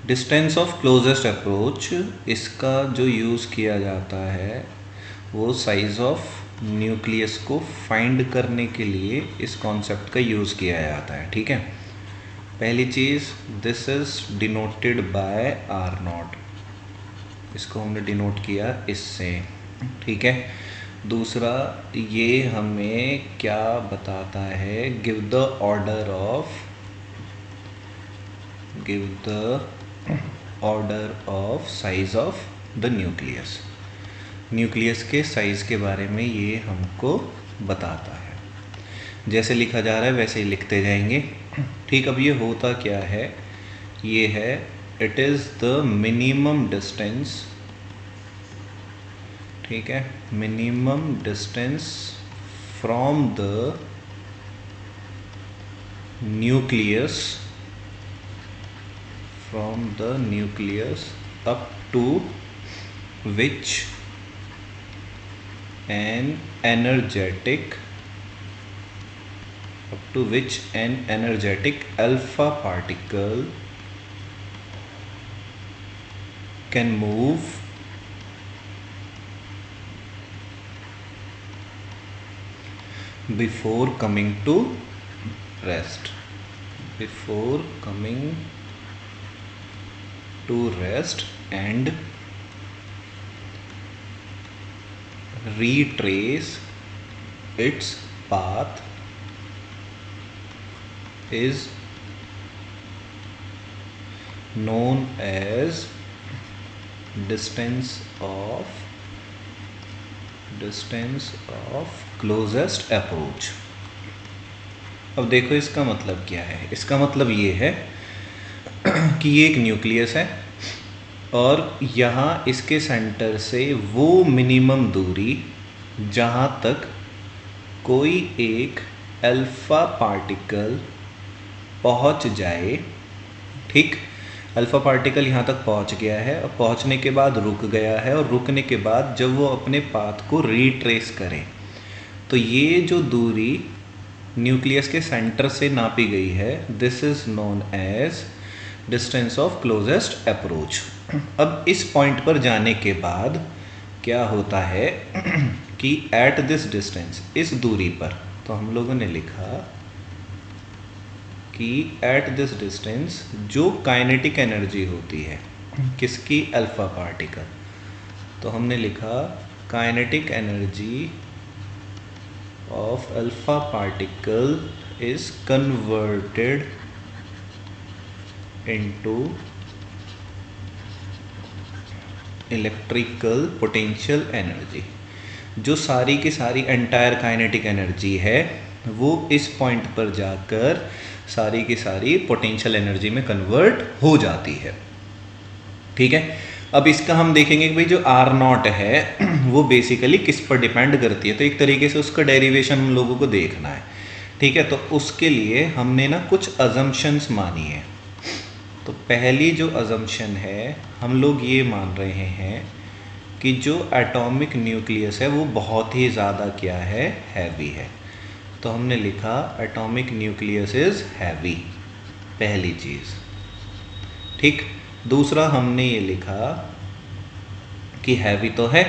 Distance of closest approach, इसका जो use किया जाता है वो साइज़ ऑफ न्यूक्लियस को फाइंड करने के लिए इस कॉन्सेप्ट का यूज़ किया जाता है। ठीक है, पहली चीज़, this is denoted by r naught, इसको हमने डिनोट किया इससे। ठीक है, दूसरा ये हमें क्या बताता है, give the order of size of the nucleus, nucleus के साइज़ के बारे में ये हमको बताता है। जैसे लिखा जा रहा है वैसे ही लिखते जाएंगे। ठीक, अब ये होता क्या है, ये है it is the minimum distance, ठीक है, minimum distance from the nucleus up to which an energetic alpha particle can move before coming to rest, and retrace its path is known as distance of closest approach। अब देखो इसका मतलब क्या है, इसका मतलब ये है कि ये एक न्यूक्लियस है और यहाँ इसके सेंटर से वो मिनिमम दूरी जहाँ तक कोई एक अल्फ़ा पार्टिकल पहुँच जाए। ठीक, अल्फ़ा पार्टिकल यहाँ तक पहुँच गया है और पहुँचने के बाद रुक गया है, और रुकने के बाद जब वो अपने पाथ को रिट्रेस करे तो ये जो दूरी न्यूक्लियस के सेंटर से नापी गई है, this is known as distance of closest approach. अब इस पॉइंट पर जाने के बाद क्या होता है कि एट दिस डिस्टेंस, इस दूरी पर, तो हम लोगों ने लिखा कि एट दिस डिस्टेंस जो काइनेटिक एनर्जी होती है किसकी, अल्फ़ा पार्टिकल, तो हमने लिखा kinetic energy of alpha particle is converted into electrical potential energy. जो सारी की सारी एंटायर काइनेटिक एनर्जी है वो इस पॉइंट पर जाकर सारी की सारी पोटेंशियल एनर्जी में कन्वर्ट हो जाती है। ठीक है, अब इसका हम देखेंगे कि भाई जो आर नॉट है वो बेसिकली किस पर डिपेंड करती है, तो एक तरीके से उसका डेरिवेशन हम लोगों को देखना है। ठीक है, तो उसके लिए हमने ना कुछ अजम्पशंस मानी है। तो पहली जो अजम्पशन है, हम लोग ये मान रहे हैं कि जो एटॉमिक न्यूक्लियस है वो बहुत ही ज़्यादा क्या है, हैवी है। तो हमने लिखा एटॉमिक न्यूक्लियस इज़ हैवी, पहली चीज़। ठीक, दूसरा हमने ये लिखा कि हैवी तो है,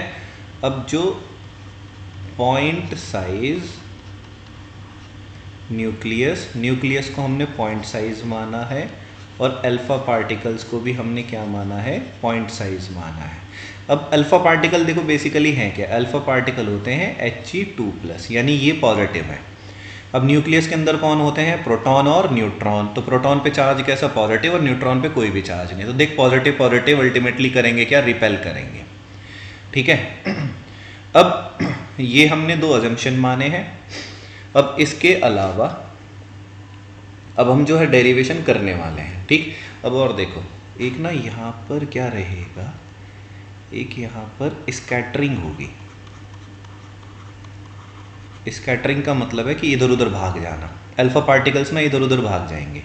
अब जो पॉइंट साइज न्यूक्लियस को हमने पॉइंट साइज माना है, और अल्फ़ा पार्टिकल्स को भी हमने क्या माना है, पॉइंट साइज माना है। अब अल्फ़ा पार्टिकल देखो बेसिकली हैं क्या, अल्फ़ा पार्टिकल होते हैं He2+, यानी ये पॉजिटिव है। अब न्यूक्लियस के अंदर कौन होते हैं, प्रोटॉन और न्यूट्रॉन। तो प्रोटॉन पे चार्ज कैसा, पॉजिटिव, और न्यूट्रॉन पे कोई भी चार्ज नहीं। तो देख पॉजिटिव अल्टीमेटली करेंगे क्या, रिपेल करेंगे। ठीक है, अब ये हमने दो अजम्पशन माने हैं। अब इसके अलावा अब हम जो है डेरिवेशन करने वाले हैं। ठीक, अब और देखो, एक ना यहाँ पर क्या रहेगा, एक यहाँ पर स्कैटरिंग होगी। स्कैटरिंग का मतलब है कि इधर उधर भाग जाना, अल्फ़ा पार्टिकल्स ना इधर उधर भाग जाएंगे।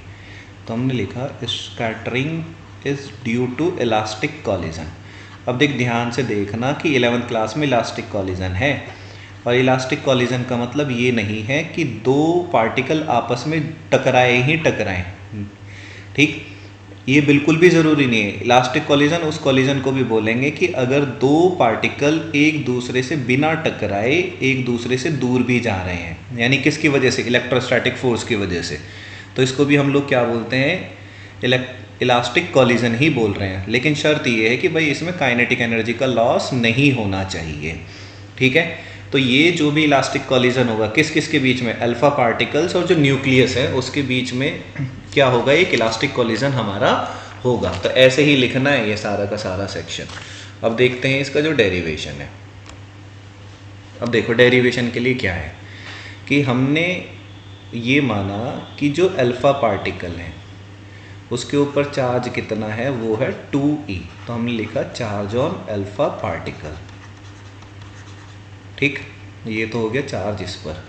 तो हमने लिखा scattering is due to elastic collision. अब देख ध्यान से देखना कि 11th क्लास में इलास्टिक कॉलिजन है, और इलास्टिक कॉलिजन का मतलब ये नहीं है कि दो पार्टिकल आपस में टकराएं ही टकराएं। ठीक, ये बिल्कुल भी ज़रूरी नहीं है। इलास्टिक कॉलिजन उस कॉलिजन को भी बोलेंगे कि अगर दो पार्टिकल एक दूसरे से बिना टकराए एक दूसरे से दूर भी जा रहे हैं, यानी किसकी वजह से, इलेक्ट्रोस्टैटिक फोर्स की वजह से, तो इसको भी हम लोग क्या बोलते हैं, इलास्टिक कॉलिजन ही बोल रहे हैं। लेकिन शर्त ये है कि भाई इसमें काइनेटिक एनर्जी का लॉस नहीं होना चाहिए, ठीक है। तो ये जो भी इलास्टिक कॉलिजन होगा किस किस के बीच में, अल्फा पार्टिकल्स और जो न्यूक्लियस है उसके बीच में क्या होगा, एक इलास्टिक कॉलिजन हमारा होगा। तो ऐसे ही लिखना है ये सारा का सारा सेक्शन। अब देखते हैं इसका जो डेरिवेशन है। अब देखो डेरिवेशन के लिए क्या है कि हमने ये माना कि जो अल्फा पार्टिकल है उसके ऊपर चार्ज कितना है, वो है 2e। तो हमने लिखा चार्ज ऑन अल्फा पार्टिकल, ठीक। ये तो हो गया चार्ज इस पर।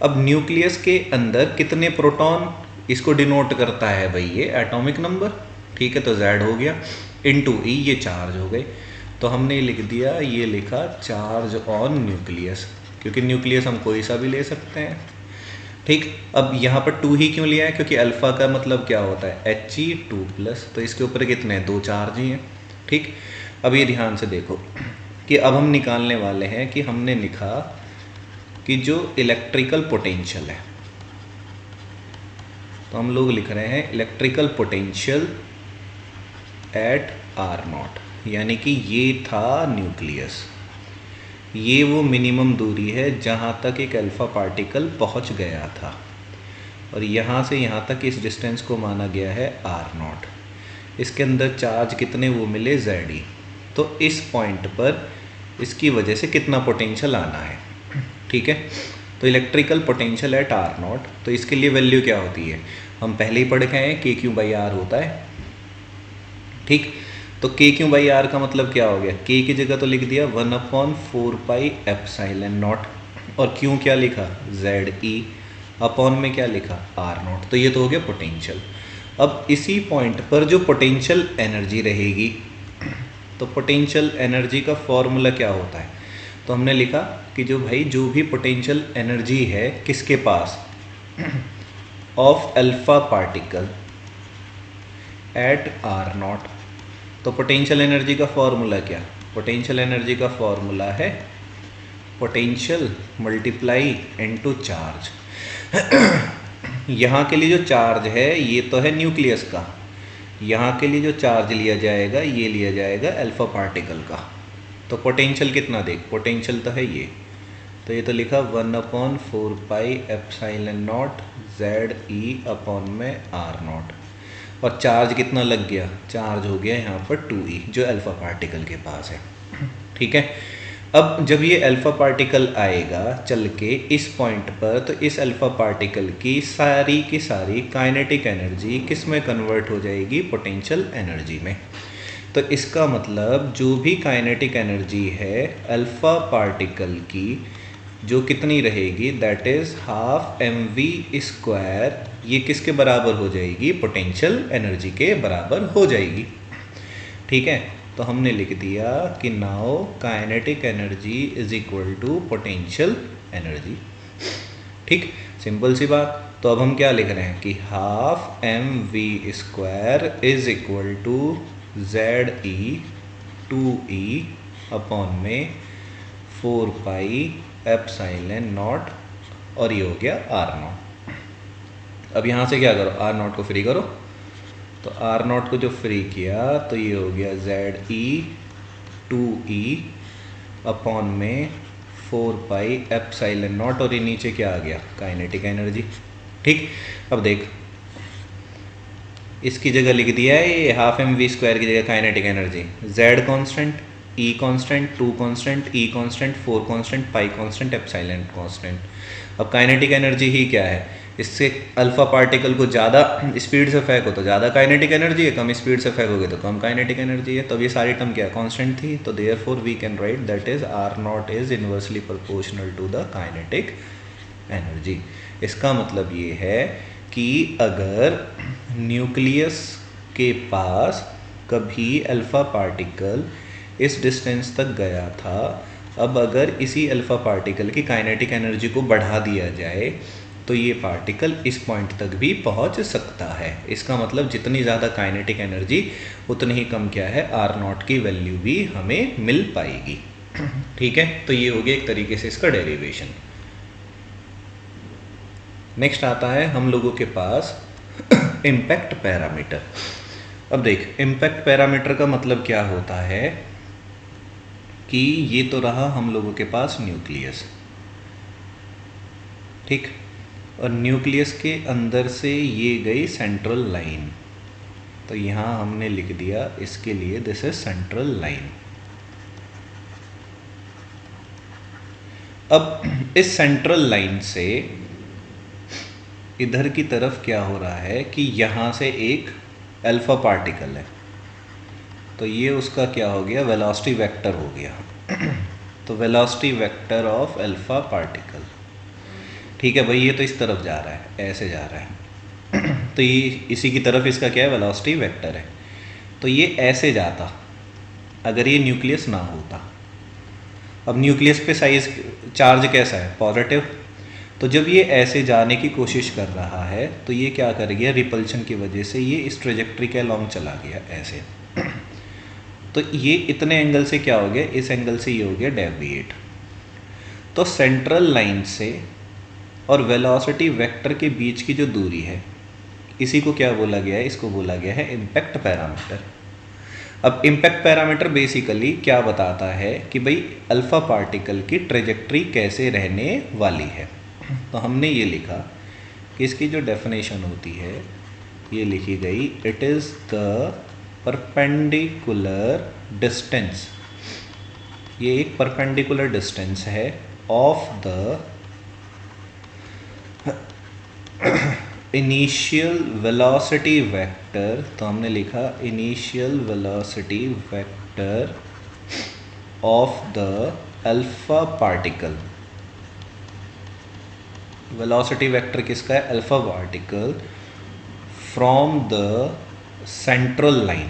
अब न्यूक्लियस के अंदर कितने प्रोटॉन, इसको डिनोट करता है भाई ये एटॉमिक नंबर, ठीक है। तो Z हो गया इनटू E, ये चार्ज हो गए। तो हमने लिख दिया, ये लिखा चार्ज ऑन न्यूक्लियस, क्योंकि न्यूक्लियस हम कोई सा भी ले सकते हैं, ठीक। अब यहाँ पर 2 ही क्यों लिया है, क्योंकि अल्फ़ा का मतलब क्या होता है He2+, तो इसके ऊपर कितने हैं, 2 चार्ज ही हैं, ठीक। अब ये ध्यान से देखो कि अब हम निकालने वाले हैं कि हमने लिखा कि जो इलेक्ट्रिकल पोटेंशियल है, तो हम लोग लिख रहे हैं इलेक्ट्रिकल पोटेंशियल एट R0, यानी कि ये था न्यूक्लियस, ये वो मिनिमम दूरी है जहाँ तक एक अल्फ़ा पार्टिकल पहुँच गया था, और यहाँ से यहाँ तक इस डिस्टेंस को माना गया है R0। इसके अंदर चार्ज कितने वो मिले, Ze। तो इस पॉइंट पर इसकी वजह से कितना पोटेंशियल आना है, ठीक है। तो इलेक्ट्रिकल पोटेंशियल एट R0, तो इसके लिए वैल्यू क्या होती है, हम पहले ही पढ़ के आए हैं, KQ/R होता है, ठीक। तो KQ/R का मतलब क्या हो गया, K की जगह तो लिख दिया 1/4πε0, और Q क्या लिखा, Ze, अपॉन में क्या लिखा, R0। तो ये तो हो गया पोटेंशियल। अब इसी पॉइंट पर जो पोटेंशियल एनर्जी रहेगी, तो पोटेंशियल एनर्जी का फॉर्मूला क्या होता है, तो हमने लिखा कि जो भाई जो भी पोटेंशियल एनर्जी है किसके पास, of alpha particle at R0, तो पोटेंशियल एनर्जी का फॉर्मूला क्या, पोटेंशियल एनर्जी का फॉर्मूला है पोटेंशियल मल्टीप्लाई इनटू चार्ज। यहाँ के लिए जो चार्ज है ये तो है न्यूक्लियस का, यहाँ के लिए जो चार्ज लिया जाएगा ये लिया जाएगा अल्फा पार्टिकल का। तो पोटेंशियल कितना देख, पोटेंशियल तो है ये, तो ये तो लिखा 1/4πε0 Ze अपॉन में R0, और चार्ज कितना लग गया, चार्ज हो गया यहाँ पर 2e जो अल्फ़ा पार्टिकल के पास है, ठीक है। अब जब ये अल्फ़ा पार्टिकल आएगा चल के इस पॉइंट पर, तो इस अल्फ़ा पार्टिकल की सारी काइनेटिक एनर्जी किस में कन्वर्ट हो जाएगी, पोटेंशियल एनर्जी में। तो इसका मतलब जो भी काइनेटिक एनर्जी है अल्फ़ा पार्टिकल की, जो कितनी रहेगी, दैट इज़ ½mv², ये किसके बराबर हो जाएगी, पोटेंशियल एनर्जी के बराबर हो जाएगी, ठीक है। तो हमने लिख दिया कि now kinetic energy is equal to potential energy, ठीक, सिंपल सी बात। तो अब हम क्या लिख रहे हैं कि ½mv² is equal to Ze2e upon में 4πε0, और ये हो गया R0। अब यहाँ से क्या करो, R0 को फ्री करो, तो R0 को जो फ्री किया तो ये हो गया Ze2e अपॉन में 4πε0, और ये नीचे क्या आ गया, काइनेटिक एनर्जी, ठीक। अब देख इसकी जगह लिख दिया है ये ½mv² की जगह kinetic energy, Z constant, E constant, 2 constant, E constant, 4 constant, पाई कांस्टेंट, एप्सिलॉन कांस्टेंट। अब काइनेटिक एनर्जी ही क्या है, इससे अल्फा पार्टिकल को ज़्यादा स्पीड से फेंको तो ज़्यादा काइनेटिक एनर्जी है, कम स्पीड से फेंकोगे तो कम काइनेटिक एनर्जी है। तो ये सारी टर्म क्या कांस्टेंट थी, तो therefore we can write that is R0 is inversely proportional to the kinetic energy. इसका मतलब ये है कि अगर न्यूक्लियस के पास कभी अल्फ़ा पार्टिकल इस डिस्टेंस तक गया था, अब अगर इसी अल्फ़ा पार्टिकल की काइनेटिक एनर्जी को बढ़ा दिया जाए तो ये पार्टिकल इस पॉइंट तक भी पहुंच सकता है। इसका मतलब जितनी ज़्यादा काइनेटिक एनर्जी उतनी ही कम क्या है, आर नॉट की वैल्यू भी हमें मिल पाएगी। ठीक है, तो ये हो गया एक तरीके से इसका डेरिवेशन। नेक्स्ट आता है हम लोगों के पास इम्पैक्ट पैरामीटर। अब देख, इम्पैक्ट पैरामीटर का मतलब क्या होता है कि ये तो रहा हम लोगों के पास न्यूक्लियस, ठीक, और न्यूक्लियस के अंदर से ये गई सेंट्रल लाइन, तो यहाँ हमने लिख दिया इसके लिए दिस इज सेंट्रल लाइन। अब इस सेंट्रल लाइन से इधर की तरफ क्या हो रहा है कि यहाँ से एक अल्फा पार्टिकल है, तो ये उसका क्या हो गया, वेलोसिटी वेक्टर हो गया। तो velocity vector of alpha particle, ठीक है भाई, ये तो इस तरफ जा रहा है, ऐसे जा रहा है। तो ये इसी की तरफ इसका क्या है, वेलोसिटी वेक्टर है। तो ये ऐसे जाता अगर ये न्यूक्लियस ना होता। अब न्यूक्लियस पे साइज चार्ज कैसा है, पॉजिटिव, तो जब ये ऐसे जाने की कोशिश कर रहा है तो ये क्या कर गया, रिपल्शन की वजह से ये इस ट्रेजेक्ट्री के अलॉन्ग चला गया ऐसे। तो ये इतने एंगल से क्या हो गया, इस एंगल से ये हो गया डेविएट। तो सेंट्रल लाइन से और वेलोसिटी वेक्टर के बीच की जो दूरी है, इसी को क्या बोला गया है, इसको बोला गया है इम्पैक्ट पैरामीटर। अब इम्पैक्ट पैरामीटर बेसिकली क्या बताता है कि भाई अल्फा पार्टिकल की ट्रेजेक्ट्री कैसे रहने वाली है। तो हमने ये लिखा कि इसकी जो डेफिनेशन होती है ये लिखी गई, it is the perpendicular distance, ये एक परपेंडिकुलर डिस्टेंस है of the initial velocity vector. तो हमने लिखा initial velocity vector of the alpha particle. Velocity vector किसका है, alpha particle, from the central line,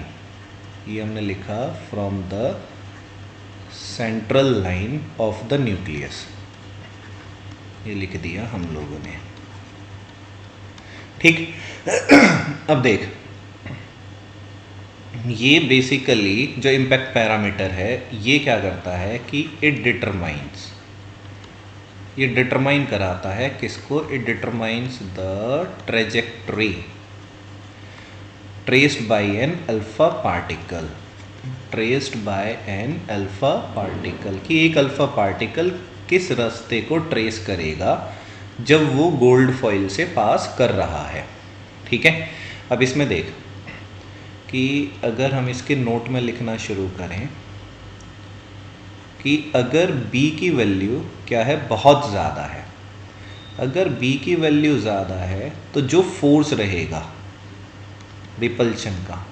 ये हमने लिखा from the central line of the nucleus, ये लिख दिया हम लोगों ने, ठीक। अब देख, ये बेसिकली जो इम्पैक्ट पैरामीटर है ये क्या करता है कि इट डिटरमाइंस, ये डिटरमाइन कराता है किसको, it determines the trajectory traced by an alpha particle, traced by an alpha particle, कि एक अल्फा पार्टिकल किस रास्ते को ट्रेस करेगा जब वो गोल्ड फॉइल से पास कर रहा है, ठीक है। अब इसमें देख कि अगर हम इसके नोट में लिखना शुरू करें कि अगर b की वैल्यू क्या है, बहुत ज़्यादा है, अगर b की वैल्यू ज़्यादा है तो जो फोर्स रहेगा रिपल्शन का,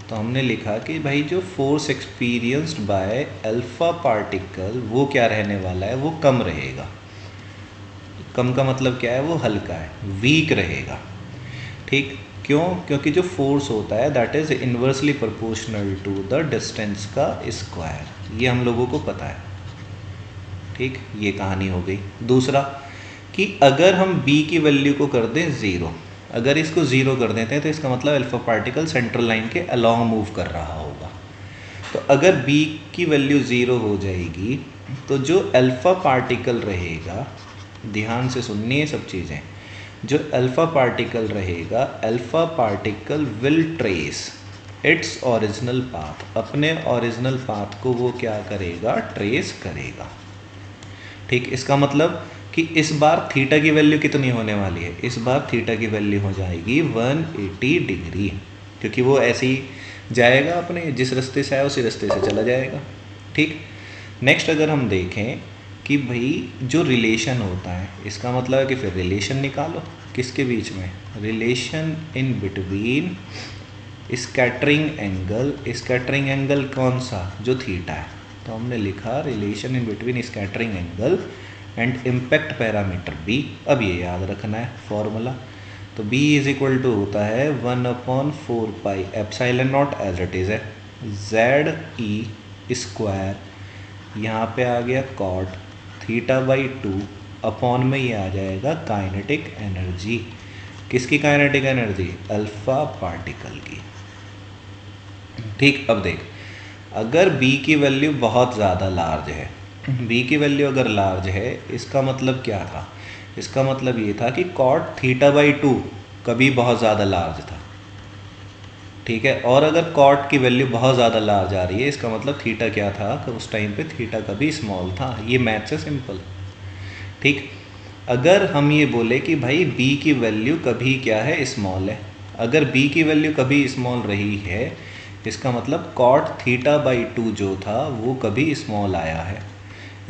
तो हमने लिखा कि भाई जो force experienced by alpha particle वो क्या रहने वाला है, वो कम रहेगा। कम का मतलब क्या है, वो हल्का है, वीक रहेगा, ठीक। क्यों, क्योंकि जो फोर्स होता है that is inversely proportional to the distance का स्क्वायर, ये हम लोगों को पता है, ठीक। ये कहानी हो गई। दूसरा कि अगर हम b की वैल्यू को कर दें 0, अगर इसको 0 कर देते हैं तो इसका मतलब अल्फा पार्टिकल सेंट्रल लाइन के अलॉन्ग मूव कर रहा होगा। तो अगर b की वैल्यू 0 हो जाएगी तो जो अल्फा पार्टिकल रहेगा, ध्यान से सुननी है सब चीज़ें, जो अल्फा पार्टिकल रहेगा, alpha particle will trace its original path, अपने ओरिजिनल पाथ को वो क्या करेगा, ट्रेस करेगा, ठीक। इसका मतलब कि इस बार थीटा की वैल्यू कितनी होने वाली है, इस बार थीटा की वैल्यू हो जाएगी 180 डिग्री, क्योंकि वो ऐसे ही जाएगा, अपने जिस रास्ते से आया उसी रास्ते से चला जाएगा, ठीक। नेक्स्ट अगर हम देखें कि भाई जो रिलेशन होता है, इसका मतलब है कि फिर रिलेशन निकालो किसके बीच में, relation in between scattering angle, scattering angle कौन सा, जो थीटा है, तो हमने लिखा relation in between scattering angle and impact parameter b। अब ये याद रखना है फॉर्मूला, तो b इज इक्वल टू होता है 1/4 pi epsilon naught as it is है जेड ई स्क्वायर, यहाँ पे आ गया कॉट थीटा बाई 2 अपॉन में ये आ जाएगा काइनेटिक एनर्जी। किसकी काइनेटिक एनर्जी? अल्फा पार्टिकल की। ठीक, अब देख, अगर b की वैल्यू बहुत ज़्यादा लार्ज है, b की वैल्यू अगर लार्ज है, इसका मतलब क्या था? इसका मतलब ये था कि cot θ/2 कभी बहुत ज़्यादा लार्ज था। ठीक है, और अगर cot की वैल्यू बहुत ज़्यादा लार्ज आ रही है, इसका मतलब थीटा क्या था कि उस टाइम पे थीटा कभी स्मॉल था। ये मैथ से सिंपल। ठीक, अगर हम ये बोले कि भाई b की वैल्यू कभी क्या है? स्मॉल है। अगर b की वैल्यू कभी स्मॉल रही है, इसका मतलब cot θ/2 जो था वो कभी स्मॉल आया है।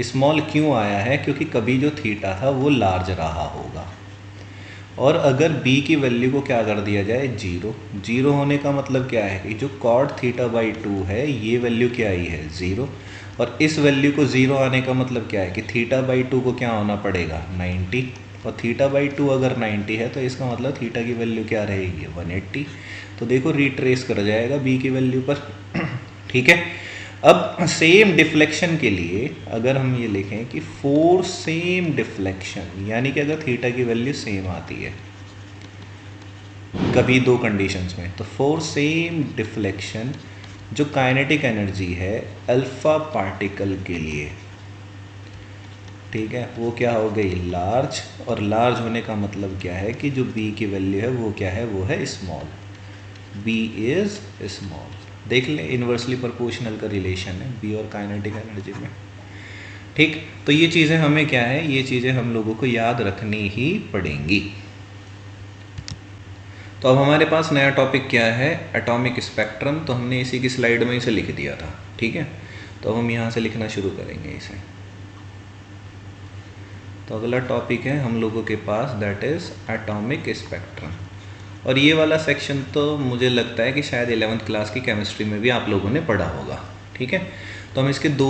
स्मॉल क्यों आया है? क्योंकि कभी जो थीटा था वो लार्ज रहा होगा। और अगर b की वैल्यू को क्या कर दिया जाए? जीरो। जीरो होने का मतलब क्या है कि जो cot θ/2 है ये वैल्यू क्या आई है? ज़ीरो। और इस वैल्यू को ज़ीरो आने का मतलब क्या है कि θ/2 को क्या होना पड़ेगा? 90। और θ/2 अगर 90 है तो इसका मतलब थीटा की वैल्यू क्या रहेगी? 180। तो देखो रिट्रेस कर जाएगा b की वैल्यू पर। ठीक है, अब सेम डिफ्लेक्शन के लिए अगर हम ये लिखें कि फोर सेम डिफ्लेक्शन, यानी कि अगर थीटा की वैल्यू सेम आती है कभी दो कंडीशंस में, तो फोर सेम डिफ्लेक्शन जो काइनेटिक एनर्जी है अल्फा पार्टिकल के लिए, ठीक है, वो क्या हो गई? लार्ज। और लार्ज होने का मतलब क्या है कि जो b की वैल्यू है वो क्या है? वो है स्मॉल। b is small. देख ले, इन्वर्सली प्रोपोर्शनल का रिलेशन है b और काइनेटिक एनर्जी में। ठीक, तो ये चीज़ें हमें क्या है? ये चीज़ें हम लोगों को याद रखनी ही पड़ेंगी। तो अब हमारे पास नया टॉपिक क्या है? Atomic spectrum. तो हमने इसी की स्लाइड में इसे लिख दिया था। ठीक है, तो अब हम यहाँ से लिखना शुरू करेंगे इसे। तो अगला टॉपिक है हम लोगों के पास, दैट इज़ एटॉमिक स्पेक्ट्रम। और ये वाला सेक्शन तो मुझे लगता है कि शायद 11th क्लास की केमिस्ट्री में भी आप लोगों ने पढ़ा होगा। ठीक है, तो हम इसके दो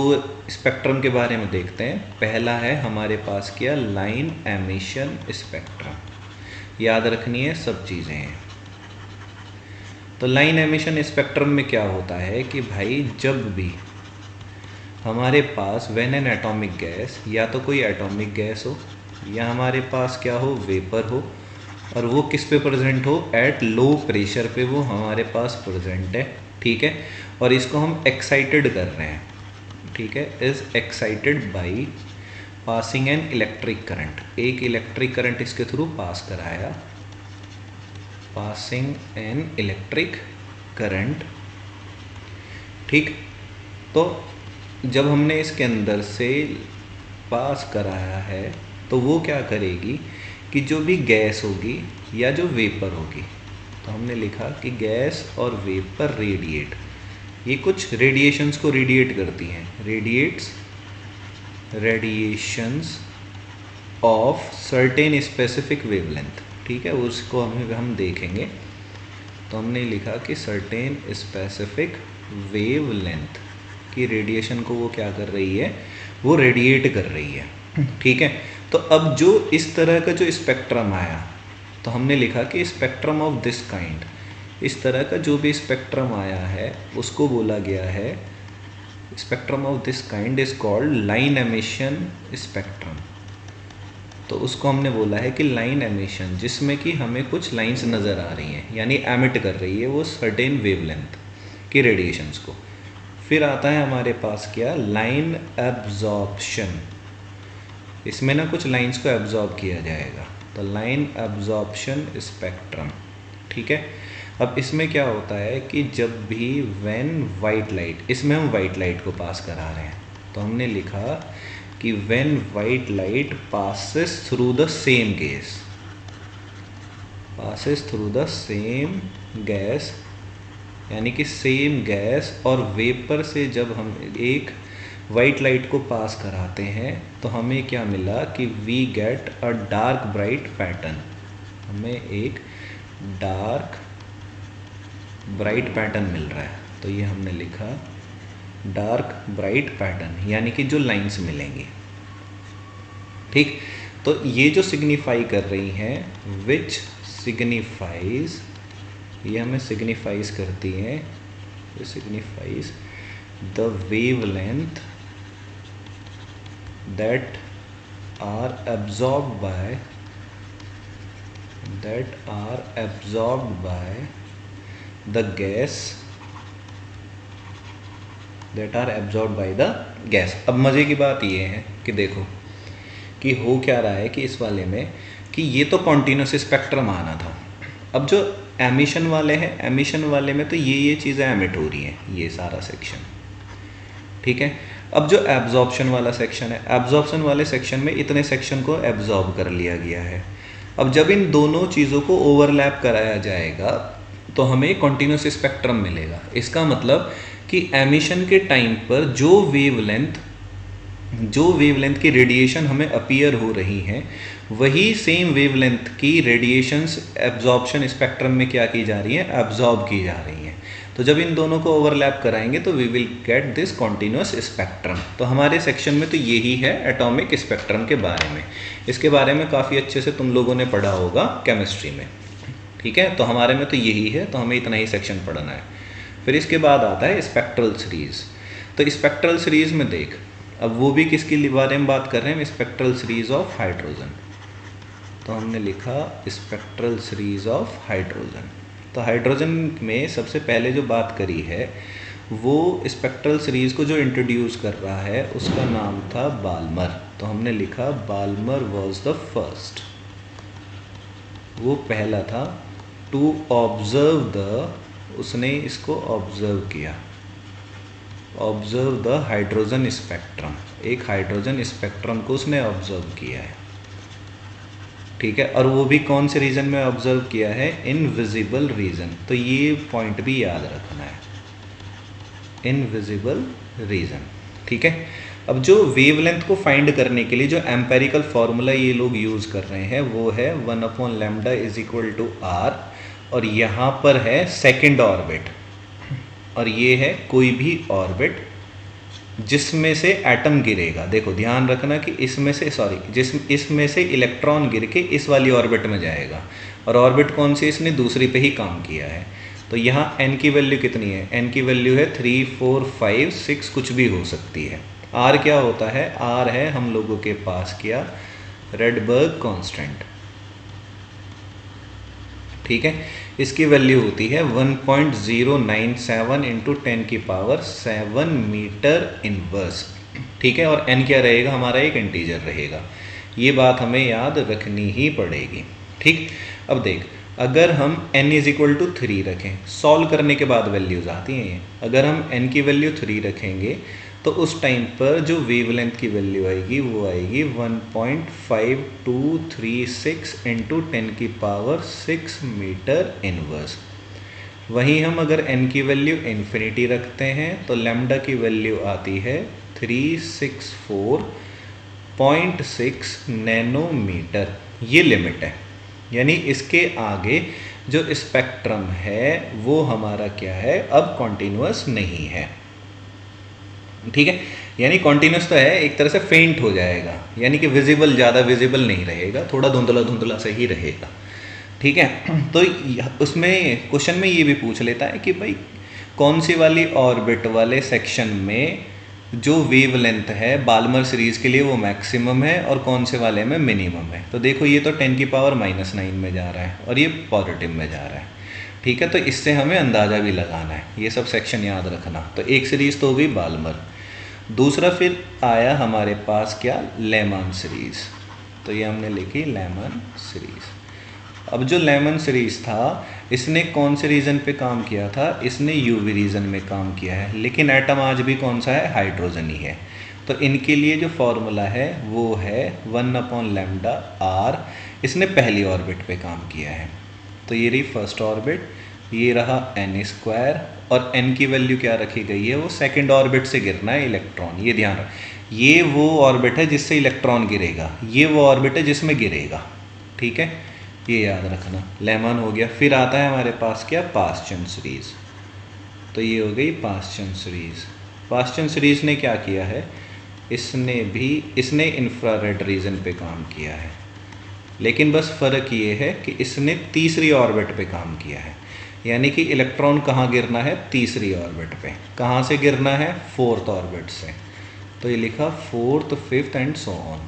स्पेक्ट्रम के बारे में देखते हैं। पहला है हमारे पास क्या? Line emission spectrum. याद रखनी है सब चीज़ें हैं। तो लाइन एमिशन स्पेक्ट्रम में क्या होता है कि भाई जब भी हमारे पास व्हेन एन एटॉमिक गैस, या तो कोई एटॉमिक गैस हो या हमारे पास क्या हो? वेपर हो, और वो किस पे प्रेजेंट हो? एट लो प्रेशर पे वो हमारे पास प्रेजेंट है। ठीक है, और इसको हम एक्साइटेड कर रहे हैं। ठीक है, is excited by passing an electric current. एक इलेक्ट्रिक करंट इसके थ्रू पास कराया, पासिंग एन इलेक्ट्रिक करंट। ठीक, तो जब हमने इसके अंदर से पास कराया है तो वो क्या करेगी कि जो भी गैस होगी या जो वेपर होगी, तो हमने लिखा कि गैस और वेपर रेडिएट, ये कुछ रेडिएशंस को रेडिएट करती हैं। Radiations of certain specific wavelength. ठीक है, उसको हम देखेंगे। तो हमने लिखा कि सर्टेन स्पेसिफिक वेवलेंथ की रेडिएशन को वो क्या कर रही है? वो रेडिएट कर रही है। ठीक है, तो अब जो इस तरह का जो स्पेक्ट्रम आया, तो हमने लिखा कि स्पेक्ट्रम ऑफ दिस काइंड, इस तरह का जो भी स्पेक्ट्रम आया है उसको बोला गया है, spectrum of this kind is called line emission spectrum. तो उसको हमने बोला है कि लाइन एमिशन, जिसमें कि हमें कुछ लाइंस नज़र आ रही हैं, यानी एमिट कर रही है वो सर्टेन वेवलेंथ की रेडिएशंस को। फिर आता है हमारे पास क्या? Line absorption. इसमें ना कुछ लाइंस को एब्जॉर्ब किया जाएगा, तो लाइन एब्जॉर्प्शन स्पेक्ट्रम। ठीक है, अब इसमें क्या होता है कि जब भी व्हेन वाइट लाइट, इसमें हम वाइट लाइट को पास करा रहे हैं, तो हमने लिखा कि when white light passes through the same gas, passes through the same gas, यानी कि सेम गैस और वेपर से जब हम एक वाइट लाइट को पास कराते हैं तो हमें क्या मिला कि we get a dark bright pattern. हमें एक डार्क ब्राइट पैटर्न मिल रहा है, तो ये हमने लिखा डार्क ब्राइट पैटर्न, यानी कि जो लाइंस मिलेंगी। ठीक, तो ये जो सिग्निफाई कर रही हैं, विच सिग्निफाइज, ये हमें सिग्निफाइज करती हैं, ये signifies the wavelength that are absorbed by the gas। अब मज़े की बात ये है कि देखो कि हो क्या रहा है कि इस वाले में कि ये तो कॉन्टिन्यूस स्पेक्ट्रम आना था। अब जो एमिशन वाले हैं, एमिशन वाले में तो ये चीज़ें एमिट हो रही हैं, ये सारा सेक्शन, ठीक है। अब जो एब्जॉर्प्शन वाला सेक्शन है, एब्जॉर्प्शन वाले सेक्शन में इतने सेक्शन को एब्जॉर्ब कर लिया गया है। अब जब इन दोनों चीज़ों को ओवरलैप कराया जाएगा तो हमें कॉन्टिन्यूस स्पेक्ट्रम मिलेगा। इसका मतलब कि एमिशन के टाइम पर जो वेवलेंथ की रेडिएशन हमें अपीयर हो रही हैं, वही सेम वेवलेंथ की रेडिएशंस एब्जॉर्प्शन स्पेक्ट्रम में क्या की जा रही हैं, एब्जॉर्ब की जा रही हैं। तो जब इन दोनों को ओवरलैप कराएंगे तो we will get this continuous spectrum. तो हमारे सेक्शन में तो यही है एटॉमिक स्पेक्ट्रम के बारे में। इसके बारे में काफ़ी अच्छे से तुम लोगों ने पढ़ा होगा केमिस्ट्री में, ठीक है। तो हमारे में तो यही है, तो हमें इतना ही सेक्शन पढ़ना है। फिर इसके बाद आता है स्पेक्ट्रल सीरीज़। तो स्पेक्ट्रल सीरीज़ में देख, अब वो भी किसके बारे में बात कर रहे हैं, स्पेक्ट्रल सीरीज़ ऑफ हाइड्रोजन। तो हमने लिखा स्पेक्ट्रल सीरीज़ ऑफ हाइड्रोजन। तो हाइड्रोजन में सबसे पहले जो बात करी है वो स्पेक्ट्रल सीरीज़ को जो इंट्रोड्यूस कर रहा है उसका नाम था बाल्मर। तो हमने लिखा बाल्मर वॉज द फर्स्ट, वो पहला था टू ऑब्जर्व द, उसने इसको ऑब्जर्व किया, ऑब्जर्व द हाइड्रोजन स्पेक्ट्रम, एक हाइड्रोजन स्पेक्ट्रम को उसने ऑब्जर्व किया है, ठीक है। और वो भी कौन से रीजन में ऑब्जर्व किया है, इनविजिबल रीजन। तो ये पॉइंट भी याद रखना है, इनविजिबल रीजन, ठीक है। अब जो वेवलेंथ को फाइंड करने के लिए जो एम्पेरिकल फार्मूला ये लोग यूज़ कर रहे हैं वो है 1/λ इज इक्वल टू r, और यहाँ पर है सेकेंड ऑर्बिट, और ये है कोई भी ऑर्बिट जिसमें से एटम गिरेगा। देखो ध्यान रखना कि इसमें से इलेक्ट्रॉन गिर के इस वाली ऑर्बिट में जाएगा, और ऑर्बिट कौन सी, इसने दूसरी पे ही काम किया है। तो यहाँ n की वैल्यू कितनी है, n की वैल्यू है 3, 4, 5, 6, कुछ भी हो सकती है। r क्या होता है, r है हम लोगों के पास क्या, रेडबर्ग कांस्टेंट, ठीक है। इसकी वैल्यू होती है 1.097 इंटू 10⁻7 मीटर इनवर्स, ठीक है। और n क्या रहेगा, हमारा एक इंटीजर रहेगा। ये बात हमें याद रखनी ही पड़ेगी, ठीक। अब देख, अगर हम n इज इक्वल टू 3 रखें, सॉल्व करने के बाद वैल्यूज़ आती हैं ये। अगर हम n की वैल्यू 3 रखेंगे तो उस टाइम पर जो वेवलेंथ की वैल्यू आएगी वो आएगी 1.5236 इंटू 10⁻6 मीटर इनवर्स। वहीं हम अगर n की वैल्यू इन्फिनिटी रखते हैं तो लैम्डा की वैल्यू आती है 364.6 नैनोमीटर। ये लिमिट है, यानी इसके आगे जो स्पेक्ट्रम है वो हमारा क्या है, अब कॉन्टिन्यूअस नहीं है, ठीक है। यानी कॉन्टिन्यूस तो है, एक तरह से फेंट हो जाएगा, यानी कि विजिबल, ज़्यादा विजिबल नहीं रहेगा, थोड़ा धुंधला धुंधला से ही रहेगा, ठीक है। तो उसमें क्वेश्चन में ये भी पूछ लेता है कि भाई कौन सी वाली ऑर्बिट वाले सेक्शन में जो वेवलेंथ है बाल्मर सीरीज़ के लिए वो मैक्सिमम है और कौन से वाले में मिनिमम है। तो देखो ये तो 10⁻⁻9 में जा रहा है और ये पॉजिटिव में जा रहा है, ठीक है। तो इससे हमें अंदाज़ा भी लगाना है, ये सब सेक्शन याद रखना। तो एक सीरीज़ तो हो गई बाल्मर। दूसरा फिर आया हमारे पास क्या, लेमन सीरीज़। तो ये हमने लिखी लेमन सीरीज़। अब जो लेमन सीरीज़ था इसने कौन से रीजन पे काम किया था, इसने यूवी रीजन में काम किया है, लेकिन एटम आज भी कौन सा है, हाइड्रोजन ही है। तो इनके लिए जो फॉर्मूला है वो है 1/λ r। इसने पहली ऑर्बिट पे काम किया है, तो ये रही फर्स्ट ऑर्बिट, ये रहा n², और n की वैल्यू क्या रखी गई है, वो सेकंड ऑर्बिट से गिरना है इलेक्ट्रॉन। ये ध्यान रख, ये वो ऑर्बिट है जिससे इलेक्ट्रॉन गिरेगा, ये वो ऑर्बिट है जिसमें गिरेगा, ठीक है। ये याद रखना, लेमन हो गया। फिर आता है हमारे पास क्या, पास्चन सीरीज़। तो ये हो गई पास्चन सीरीज़। पास्चन सीरीज़ ने क्या किया है, इसने इंफ्रारेड रीजन पे काम किया है, लेकिन बस फ़र्क ये है कि इसने तीसरी ऑर्बिट पे काम किया है, यानी कि इलेक्ट्रॉन कहाँ गिरना है, तीसरी ऑर्बिट पे। कहाँ से गिरना है, फोर्थ ऑर्बिट से। तो ये लिखा 4th, 5th and so on.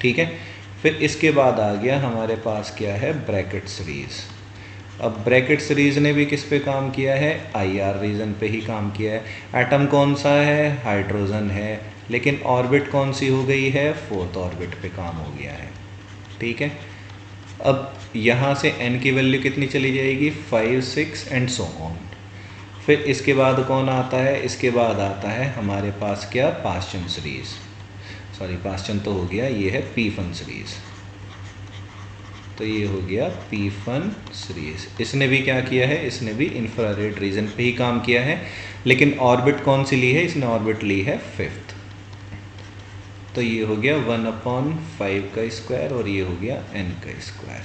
ठीक है। फिर इसके बाद आ गया हमारे पास क्या है, ब्रैकेट सीरीज़। अब ब्रैकेट सीरीज़ ने भी किस पे काम किया है, IR रीजन पे ही काम किया है। एटम कौन सा है, हाइड्रोजन है, लेकिन ऑर्बिट कौन सी हो गई है, फोर्थ ऑर्बिट पे काम हो गया है। ठीक है। अब यहाँ से n की वैल्यू कितनी चली जाएगी, 5, 6 एंड सो ऑन। फिर इसके बाद कौन आता है, इसके बाद आता है हमारे पास क्या, पाश्चन सीरीज़। सॉरी पाश्चन तो हो गया, ये है पी-फन सीरीज़। तो ये हो गया पी-फन सीरीज़। इसने भी क्या किया है, इसने भी इंफ्रारेड रीजन पे ही काम किया है, लेकिन ऑर्बिट कौन सी ली है, इसने ऑर्बिट ली है 5th। तो ये हो गया 1/5 का स्क्वायर और ये हो गया n का स्क्वायर।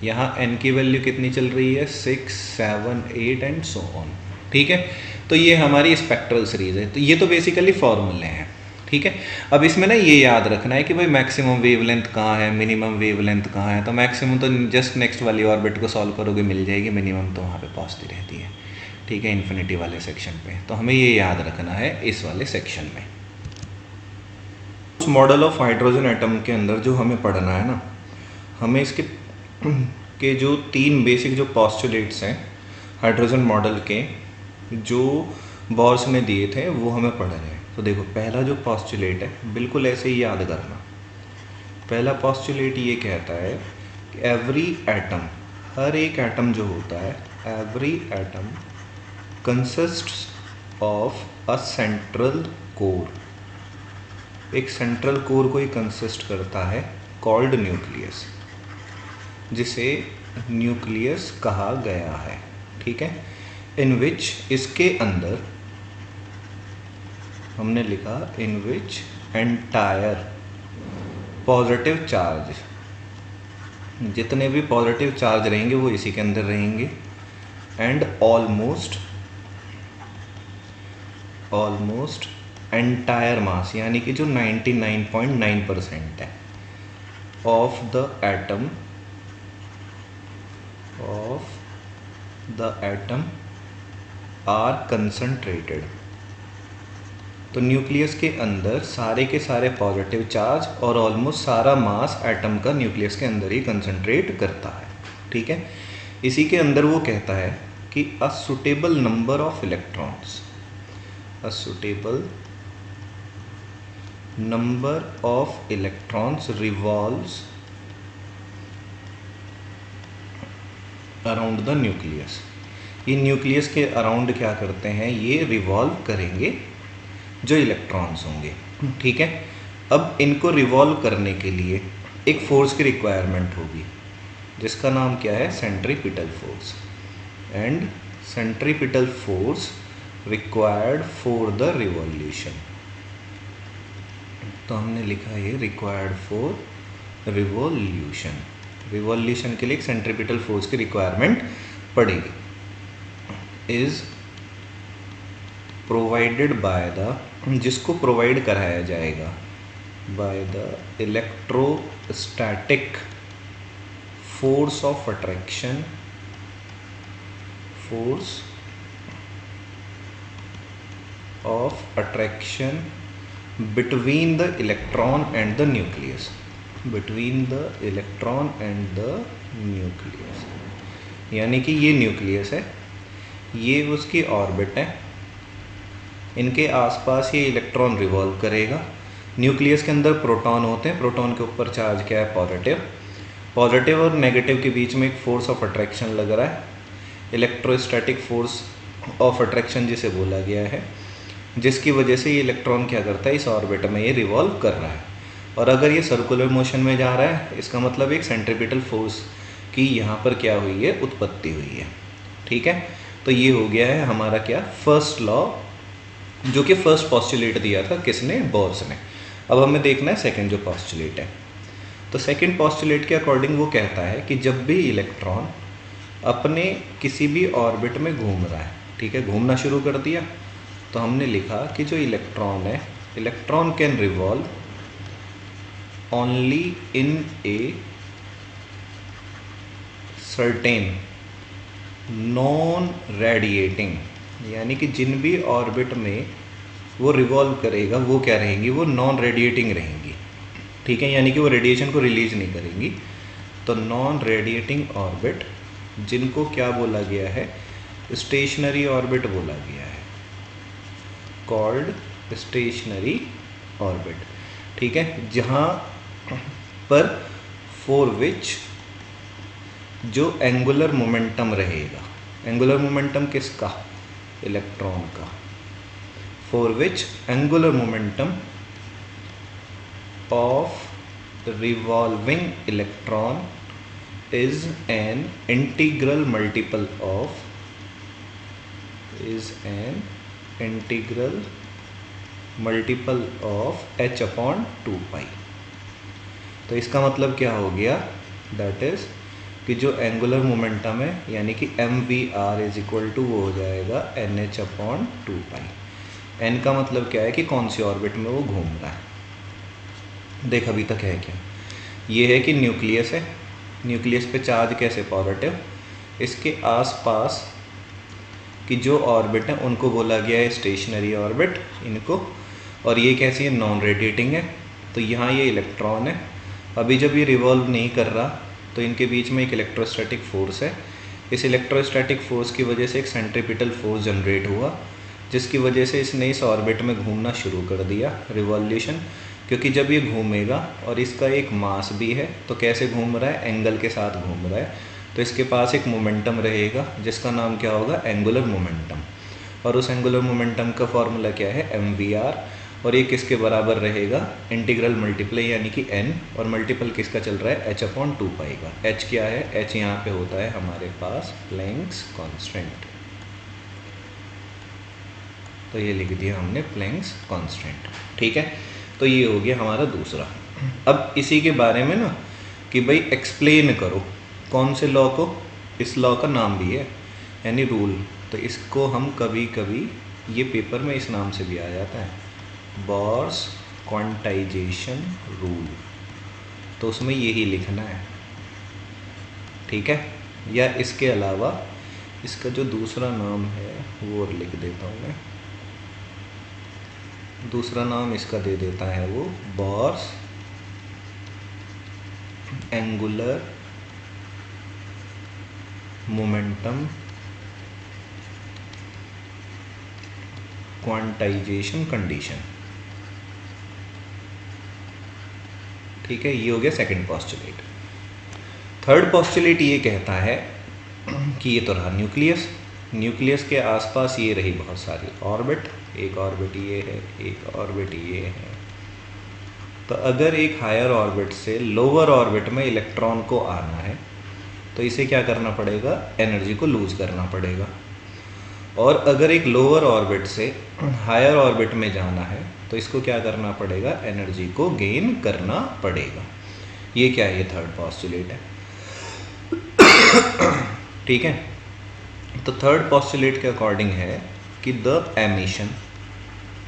यहाँ n की वैल्यू कितनी चल रही है, 6, 7, 8 एंड सो ऑन। ठीक है। तो ये हमारी स्पेक्ट्रल सीरीज़ है। तो ये तो बेसिकली फॉर्मूले हैं। ठीक है। अब इसमें ना ये याद रखना है कि भाई मैक्सिमम वेवलेंथ कहाँ है, मिनिमम वेवलेंथ कहाँ है। तो मैक्सिमम तो जस्ट नेक्स्ट वाली ऑर्बिट को सॉल्व करोगे मिल जाएगी, मिनिमम तो वहाँ पे पहुँचती रहती है। ठीक है, इन्फिनिटी वाले सेक्शन पे। तो हमें ये याद रखना है इस वाले सेक्शन में। उस मॉडल ऑफ हाइड्रोजन एटम के अंदर जो हमें पढ़ना है ना, हमें इसके के जो 3 बेसिक जो पॉस्टुलेट्स हैं हाइड्रोजन मॉडल के, जो बोर्स ने दिए थे, वो हमें पढ़ने हैं। तो देखो पहला जो पॉस्टुलेट है बिल्कुल ऐसे ही याद करना। पहला पॉस्टुलेट ये कहता है कि एवरी एटम, हर एक एटम जो होता है, every atom consists of a central core. एक सेंट्रल कोर को ही कंसिस्ट करता है, कॉल्ड न्यूक्लियस, जिसे न्यूक्लियस कहा गया है। ठीक है। इन विच, इसके अंदर हमने लिखा इन विच एंटायर पॉजिटिव चार्ज, जितने भी पॉजिटिव चार्ज रहेंगे वो इसी के अंदर रहेंगे, एंड ऑलमोस्ट एंटायर मास, यानी कि जो 99.9% है of the atom are concentrated. तो न्यूक्लियस के अंदर सारे के सारे पॉजिटिव चार्ज और ऑलमोस्ट सारा मास एटम का न्यूक्लियस के अंदर ही कंसंट्रेट करता है। ठीक है। इसी के अंदर वो कहता है कि a suitable number of electrons, a suitable number of electrons revolves around the nucleus. ये न्यूक्लियस के अराउंड क्या करते हैं, ये रिवॉल्व करेंगे जो इलेक्ट्रॉन्स होंगे। ठीक है। अब इनको रिवॉल्व करने के लिए एक फोर्स की रिक्वायरमेंट होगी, जिसका नाम क्या है, centripetal force. And centripetal force required for the revolution. तो हमने लिखा है रिक्वायर्ड फॉर रिवॉल्यूशन। रिवॉल्यूशन के लिए एक सेंट्रीपिटल फोर्स की रिक्वायरमेंट पड़ेगी। इज प्रोवाइडेड बाय द, जिसको प्रोवाइड कराया जाएगा by the electrostatic force of attraction, force of attraction between the electron and the nucleus, between the electron and the nucleus. यानी कि ये न्यूक्लियस है, ये उसकी ऑर्बिट है, इनके आसपास ये इलेक्ट्रॉन रिवॉल्व करेगा। न्यूक्लियस के अंदर प्रोटॉन होते हैं, प्रोटॉन के ऊपर चार्ज क्या है, पॉजिटिव। पॉजिटिव और नेगेटिव के बीच में एक फोर्स ऑफ अट्रैक्शन लग रहा है, इलेक्ट्रोस्टैटिक फोर्स ऑफ अट्रैक्शन जिसे बोला गया है, जिसकी वजह से ये इलेक्ट्रॉन क्या करता है, इस ऑर्बिट में ये रिवॉल्व कर रहा है। और अगर ये सर्कुलर मोशन में जा रहा है, इसका मतलब एक सेंट्रीपिटल फोर्स की यहाँ पर क्या हुई है, उत्पत्ति हुई है। ठीक है। तो ये हो गया है हमारा क्या, फर्स्ट लॉ, जो कि फर्स्ट पॉस्टुलेट दिया था किसने, बोर्स ने। अब हमें देखना है सेकंड जो पॉस्टुलेट है। तो सेकंड पॉस्टुलेट के अकॉर्डिंग वो कहता है कि जब भी इलेक्ट्रॉन अपने किसी भी ऑर्बिट में घूम रहा है, ठीक है, घूमना शुरू कर दिया, तो हमने लिखा कि जो इलेक्ट्रॉन है, electron can revolve only in a certain non radiating, यानी कि जिन भी ऑर्बिट में वो रिवॉल्व करेगा वो क्या रहेंगी, वो नॉन रेडिएटिंग रहेंगी। ठीक है, यानी कि वो रेडिएशन को रिलीज नहीं करेंगी। तो नॉन रेडिएटिंग ऑर्बिट, जिनको क्या बोला गया है, स्टेशनरी ऑर्बिट बोला गया है, कॉल्ड स्टेशनरी ऑर्बिट। ठीक है, जहाँ पर फॉर विच जो एंगुलर मोमेंटम रहेगा, एंगुलर मोमेंटम किसका, इलेक्ट्रॉन का, for which angular momentum of revolving electron is an integral multiple of h upon 2 pi। तो इसका मतलब क्या हो गया, दैट इज कि जो एंगुलर मोमेंटम है यानी कि mvr इज इक्वल टू वो हो जाएगा nh अपॉन 2 पाई। n का मतलब क्या है कि कौन सी ऑर्बिट में वो घूम रहा है। देख अभी तक है क्या, ये है कि न्यूक्लियस है, न्यूक्लियस पे चार्ज कैसे पॉजिटिव, इसके आसपास की जो ऑर्बिट है उनको बोला गया है स्टेशनरी ऑर्बिट इनको, और ये कैसी है, नॉन रेडिएटिंग है। तो यहाँ ये इलेक्ट्रॉन है, अभी जब ये रिवॉल्व नहीं कर रहा तो इनके बीच में एक इलेक्ट्रोस्टैटिक फोर्स है। इस इलेक्ट्रोस्टैटिक फोर्स की वजह से एक सेंट्रीपिटल फोर्स जनरेट हुआ, जिसकी वजह से इसने इस ऑर्बिट में घूमना शुरू कर दिया, रिवॉल्यूशन। क्योंकि जब ये घूमेगा और इसका एक मास भी है तो कैसे घूम रहा है, एंगल के साथ घूम रहा है, तो इसके पास एक मोमेंटम रहेगा जिसका नाम क्या होगा, एंगुलर मोमेंटम। और उस एंगुलर मोमेंटम का फॉर्मूला क्या है, mvr, और ये किसके बराबर रहेगा, इंटीग्रल मल्टीप्लाई यानी कि n, और मल्टीपल किसका चल रहा है, h अपॉन 2 पाई का। h क्या है, h यहाँ पे होता है हमारे पास प्लैंक्स कांस्टेंट, तो ये लिख दिया हमने प्लैंक्स कांस्टेंट। ठीक है, तो ये हो गया हमारा दूसरा। अब इसी के बारे में ना कि भाई एक्सप्लेन करो कौन से लॉ को, इस लॉ का नाम भी है यानी रूल, तो इसको हम कभी कभी ये पेपर में इस नाम से भी आ जाता है, बॉर्स क्वांटाइजेशन रूल, तो उसमें यही लिखना है। ठीक है, या इसके अलावा इसका जो दूसरा नाम है वो और लिख देता हूँ मैं, दूसरा नाम इसका दे देता है वो Bohr's angular momentum quantization condition. ठीक है, ये हो गया सेकंड पॉस्टुलेट। थर्ड पॉस्टुलेट ये कहता है कि ये तो रहा न्यूक्लियस, न्यूक्लियस के आसपास ये रही बहुत सारी ऑर्बिट, एक ऑर्बिट ये है, एक ऑर्बिट ये है। तो अगर एक हायर ऑर्बिट से लोअर ऑर्बिट में इलेक्ट्रॉन को आना है तो इसे क्या करना पड़ेगा, एनर्जी को लूज करना पड़ेगा। और अगर एक लोअर ऑर्बिट से हायर ऑर्बिट में जाना है तो इसको क्या करना पड़ेगा, एनर्जी को गेन करना पड़ेगा। ये क्या है, ये थर्ड पॉस्टुलेट है। ठीक है, तो थर्ड पॉस्टुलेट के अकॉर्डिंग है कि द एमिशन,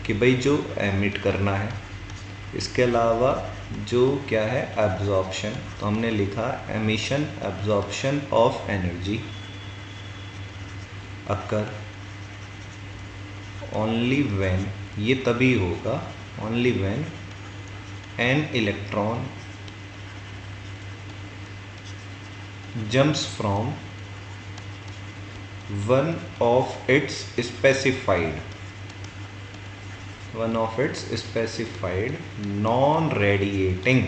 कि भाई जो एमिट करना है, इसके अलावा जो क्या है एब्जॉर्प्शन, तो हमने लिखा emission absorption of energy occur only when, ये तभी होगा only when an electron jumps from one of its specified non-radiating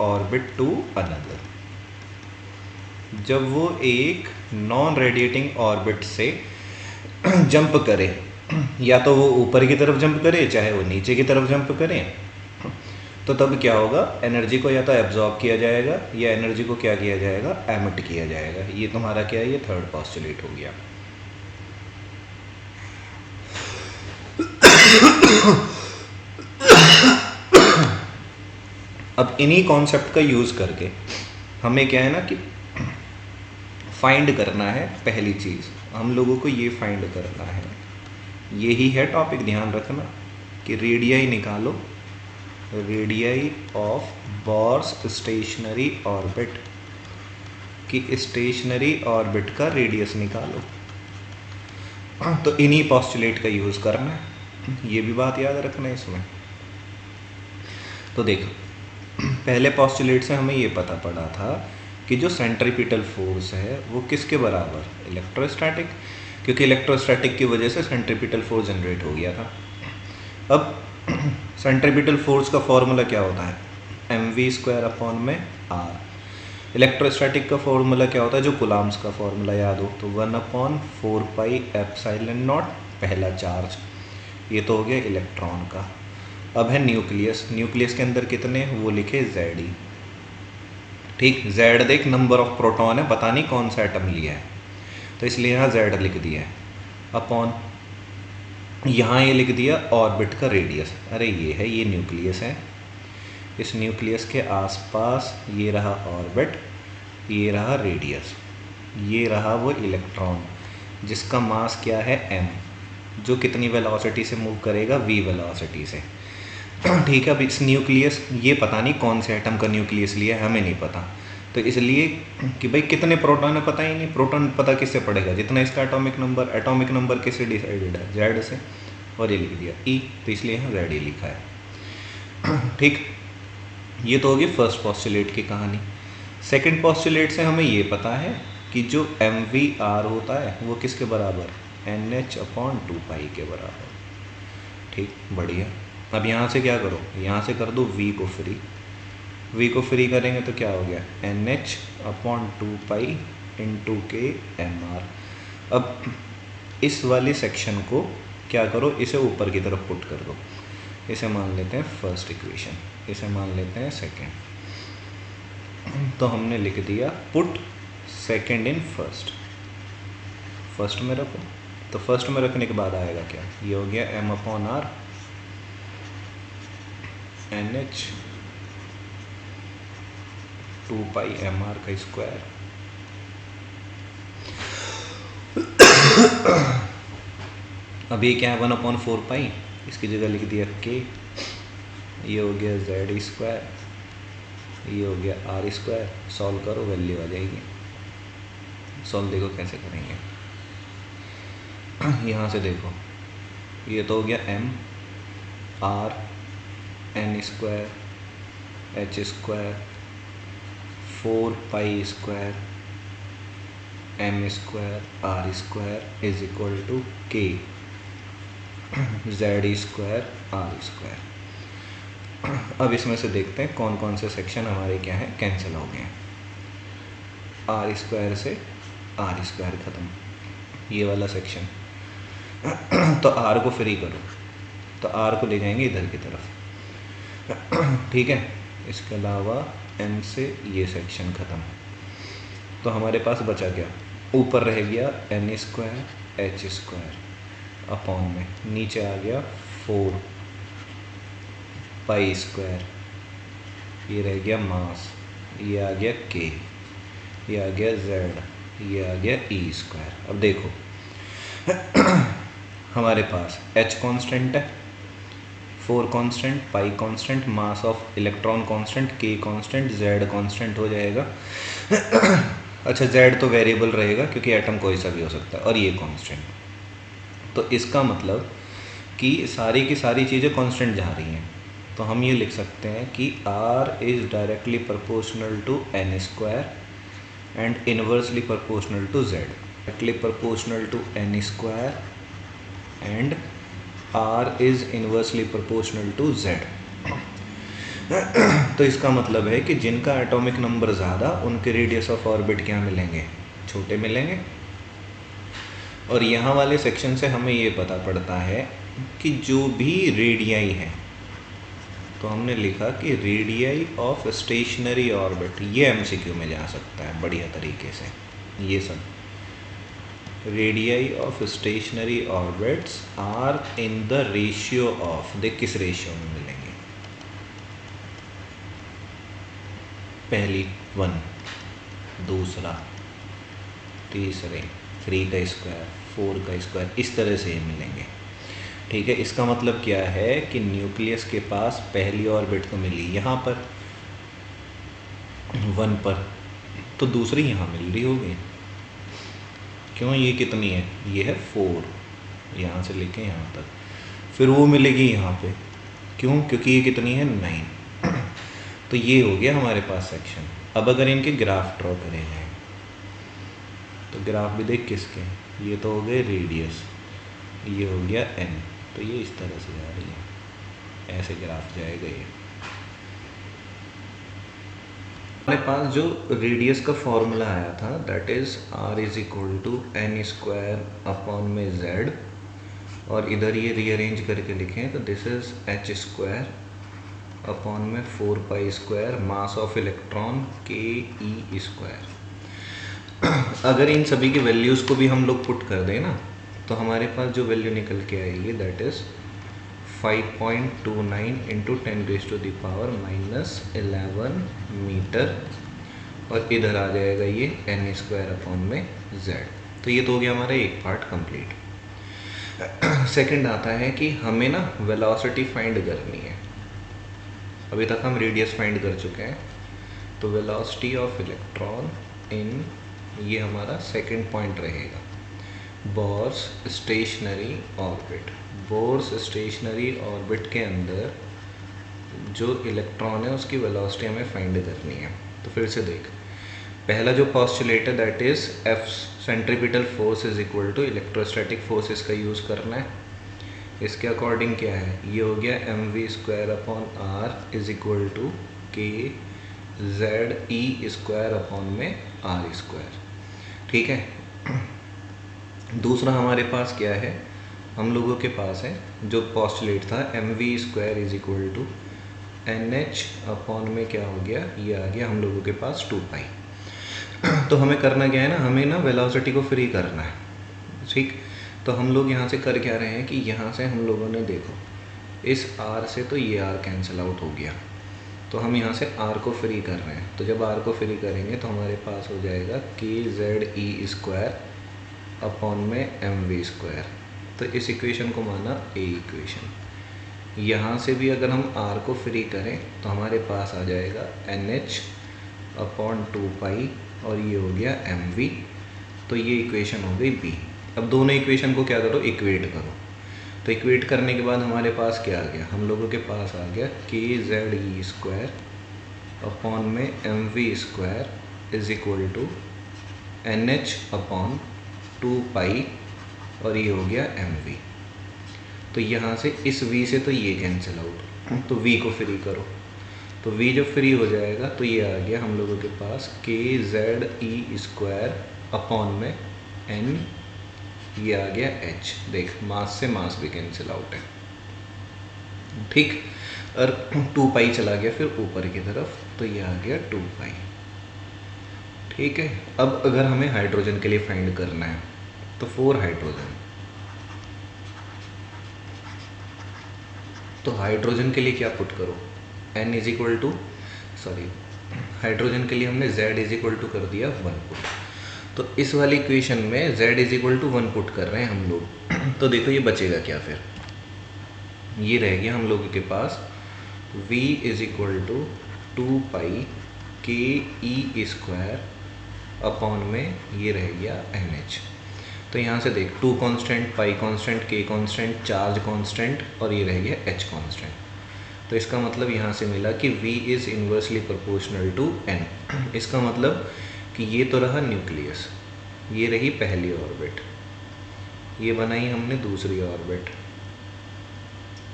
orbit to another। जब वो एक नॉन रेडिएटिंग ऑर्बिट से जंप करे, या तो वो ऊपर की तरफ जंप करे चाहे वो नीचे की तरफ जंप करे, तो तब क्या होगा, एनर्जी को या तो एब्जॉर्ब किया जाएगा या एनर्जी को क्या किया जाएगा, एमिट किया जाएगा। ये तुम्हारा क्या है, ये थर्ड पॉस्टुलेट हो गया। अब इन्हीं कॉन्सेप्ट का यूज करके हमें क्या है ना कि फाइंड करना है, पहली चीज हम लोगों को ये फाइंड करना है, यही है टॉपिक, ध्यान रखना कि रेडियाई निकालो, radii of Bohr's stationery orbit, कि स्टेशनरी ऑर्बिट का रेडियस निकालो। तो इन्हीं पॉस्टुलेट का यूज़ करना है, ये भी बात याद रखना है इसमें। तो देखो पहले पॉस्टुलेट से हमें ये पता पड़ा था कि जो सेंट्रीपिटल फोर्स है वो किसके बराबर, इलेक्ट्रोस्टैटिक, क्योंकि इलेक्ट्रोस्टैटिक की वजह से सेंट्रीपिटल फोर्स जनरेट हो गया था। अब सेंट्रीपिटल फोर्स का फॉर्मूला क्या होता है, mv² अपॉन में r। इलेक्ट्रोस्टैटिक का फॉर्मूला क्या होता है, जो कुलाम्स का फॉर्मूला याद हो तो 1/4πε0 पहला चार्ज, ये तो हो गया इलेक्ट्रॉन का। अब है न्यूक्लियस, न्यूक्लियस के अंदर कितने, वो लिखे Ze। ठीक, Z देख नंबर ऑफ प्रोटॉन है, पता नहीं कौन सा एटम लिया है तो इसलिए यहाँ Z लिख दिया है, अपॉन यहाँ ये लिख दिया ऑर्बिट का रेडियस। अरे ये है, ये न्यूक्लियस है, इस न्यूक्लियस के आसपास ये रहा ऑर्बिट, ये रहा रेडियस, ये रहा वो इलेक्ट्रॉन जिसका मास क्या है m, जो कितनी वेलोसिटी से मूव करेगा, v वेलोसिटी से। ठीक है, अब इस न्यूक्लियस, ये पता नहीं कौन से एटम का न्यूक्लियस लिया है, हमें नहीं पता, तो इसलिए कि भाई कितने प्रोटॉन है पता ही नहीं, प्रोटॉन पता किससे पड़ेगा, जितना इसका एटॉमिक नंबर किससे डिसाइडेड है, Z से, और ये लिख दिया E, तो इसलिए यहाँ Z लिखा है। ठीक, ये तो होगी फर्स्ट पॉस्टुलेट की कहानी। सेकंड पॉस्टुलेट से हमें ये पता है कि जो mvr होता है वो किसके बराबर, NH/2π के बराबर। ठीक, बढ़िया। अब यहाँ से क्या करो, यहाँ से कर दो v को फ्री, v को फ्री करेंगे तो क्या हो गया, NH/2π × kmr। अब इस वाले सेक्शन को क्या करो, इसे ऊपर की तरफ पुट कर दो, इसे मान लेते हैं फर्स्ट इक्वेशन, इसे मान लेते हैं सेकंड। तो हमने लिख दिया put second in first, first में रखो, तो फर्स्ट में रखने के बाद आएगा क्या, ये हो गया m/r NH/2πmr का स्क्वायर। अब ये क्या है, 1/4π, इसकी जगह लिख दिया k, ये हो गया Z², ये हो गया R²। सॉल्व करो, वैल्यू आ जाएगी। सॉल्व देखो कैसे करेंगे, यहाँ से देखो, ये तो हो गया m r n² h² 4π² m² r² is equal to k Z² r²। अब इसमें से देखते हैं कौन कौन से सेक्शन हमारे क्या है, कैंसिल हो गए। R² से R² ख़त्म, ये वाला सेक्शन। तो R को फ्री करो, तो R को ले जाएंगे इधर की तरफ। ठीक है, इसके अलावा M से ये सेक्शन ख़त्म, तो हमारे पास बचा क्या, ऊपर रह गया n² h² अपॉन में, नीचे आ गया 4π², ये रह गया मास, ये आ गया k, ये आ गया Z, ये आ गया E²। अब देखो हमारे पास h कांस्टेंट है, 4 constant, pi constant, mass of electron constant, k constant, Z constant हो जाएगा। अच्छा, Z तो वेरिएबल रहेगा क्योंकि एटम कोई सा भी हो सकता है, और ये कांस्टेंट। तो इसका मतलब कि सारी की सारी चीज़ें कांस्टेंट जा रही हैं, तो हम ये लिख सकते हैं कि R is directly proportional to n² and inversely proportional to Z, directly proportional to n² and R is inversely proportional to Z। तो इसका मतलब है कि जिनका एटॉमिक नंबर ज़्यादा, उनके रेडियस ऑफ ऑर्बिट क्या मिलेंगे, छोटे मिलेंगे। और यहाँ वाले सेक्शन से हमें ये पता पड़ता है कि जो भी रेडियाई है, तो हमने लिखा कि रेडियाई ऑफ स्टेशनरी ऑर्बिट, ये एमसीक्यू में जा सकता है बढ़िया तरीके से। ये सब radii of stationary orbits are in the ratio of, देख किस रेशियो में मिलेंगे, पहली 1, दूसरा, तीसरे 3 का स्क्वायर, 4 का स्क्वायर, इस तरह से ये मिलेंगे। ठीक है, इसका मतलब क्या है कि न्यूक्लियस के पास पहली ऑर्बिट तो मिली यहाँ पर 1 पर, तो दूसरी यहाँ मिल रही होगी। क्यों, ये कितनी है, ये है 4, यहाँ से लेके यहाँ तक, फिर वो मिलेगी यहाँ पे, क्यों, क्योंकि ये कितनी है 9। तो ये हो गया हमारे पास सेक्शन। अब अगर इनके ग्राफ ड्रॉ करे जाएँ तो ग्राफ भी देख किसके, ये तो हो गए रेडियस, ये हो गया n, तो ये इस तरह से जा रही है, ऐसे ग्राफ जाएगा ये। हमारे पास जो रेडियस का फॉर्मूला आया था that is r is equal to N square upon में z, और इधर ये रीअरेंज करके लिखें तो this is h square upon में 4 pi square mass of electron K E square. अगर इन सभी की वैल्यूज़ को भी हम लोग पुट कर दें ना तो हमारे पास जो वैल्यू निकल के आएगी दैट इज़ 5.29 इंटू 10⁻⁻11 मीटर, और इधर आ जाएगा ये n स्क्वायर अपॉन में z। तो ये तो हो गया हमारा एक पार्ट कंप्लीट। सेकंड आता है कि हमें ना वेलोसिटी फाइंड करनी है। अभी तक हम रेडियस फाइंड कर चुके हैं, तो वेलोसिटी ऑफ इलेक्ट्रॉन इन, ये हमारा सेकंड पॉइंट रहेगा, Bohr's stationary orbit. Bohr's stationary orbit के अंदर जो इलेक्ट्रॉन है उसकी वेलोसिटी हमें फाइंड करनी है। तो फिर से देख, पहला जो पॉस्टुलेट है that is F centripetal force is equal to electrostatic forces का यूज़ करना है। इसके अकॉर्डिंग क्या है, ये हो गया mv square upon r is equal to K Z E square upon में r स्क्वायर। ठीक है। दूसरा हमारे पास क्या है, हम लोगों के पास है जो पॉस्टुलेट था mv square is equal to nh upon में क्या हो गया, ये आ गया हम लोगों के पास 2 पाई। तो हमें करना क्या है ना, हमें ना वेलोसिटी को फ्री करना है। ठीक, तो हम लोग यहाँ से कर क्या रहे हैं कि यहाँ से हम लोगों ने देखो इस r से तो ये r कैंसिल आउट हो गया, तो हम यहाँ से r को फ्री कर रहे हैं। तो जब r को फ्री करेंगे तो हमारे पास हो जाएगा के जेड ई स्क्वायर अपॉन में mv स्क्वायर। तो इस इक्वेशन को माना a इक्वेशन। यहाँ से भी अगर हम r को फ्री करें तो हमारे पास आ जाएगा nh अपॉन 2 पाई, और ये हो गया mv। तो ये इक्वेशन हो गई b। अब दोनों इक्वेशन को क्या करो, इक्वेट करो। तो इक्वेट करने के बाद हमारे पास क्या आ गया, हम लोगों के पास आ गया K Z E square upon में mv square is equal to nh upon 2 pi, और ये हो गया mv। तो यहाँ से इस v से तो ये कैंसिल आउट, तो v को फ्री करो। तो v जब फ्री हो जाएगा तो ये आ गया हम लोगों के पास के जेड ई स्क्वायर अपॉन में n, ये आ गया h। देख मास से मास भी कैंसिल आउट है। ठीक, और 2 पाई चला गया फिर ऊपर की तरफ, तो ये आ गया 2 पाई। ठीक है। अब अगर हमें हाइड्रोजन के लिए फाइंड करना है तो 4 हाइड्रोजन, तो हाइड्रोजन के लिए क्या पुट करो, n is equal to, sorry hydrogen के लिए हमने z इज इक्वल टू कर दिया 1 पुट। तो इस वाली इक्वेशन में z is equal to 1 put कर रहे हैं हम लोग। तो देखो ये बचेगा क्या, फिर ये रह गया हम लोगों के पास v इज इक्वल टू 2 पाई के ई स्क्वायर अपॉन में ये रह गया nh। तो यहाँ से देख 2 कांस्टेंट, पाई constant, k constant, charge constant, और ये रह गया h कांस्टेंट। तो इसका मतलब यहाँ से मिला कि v is inversely proportional to n। इसका मतलब कि ये तो रहा न्यूक्लियस, ये रही पहली ऑर्बिट, ये बनाई हमने दूसरी ऑर्बिट,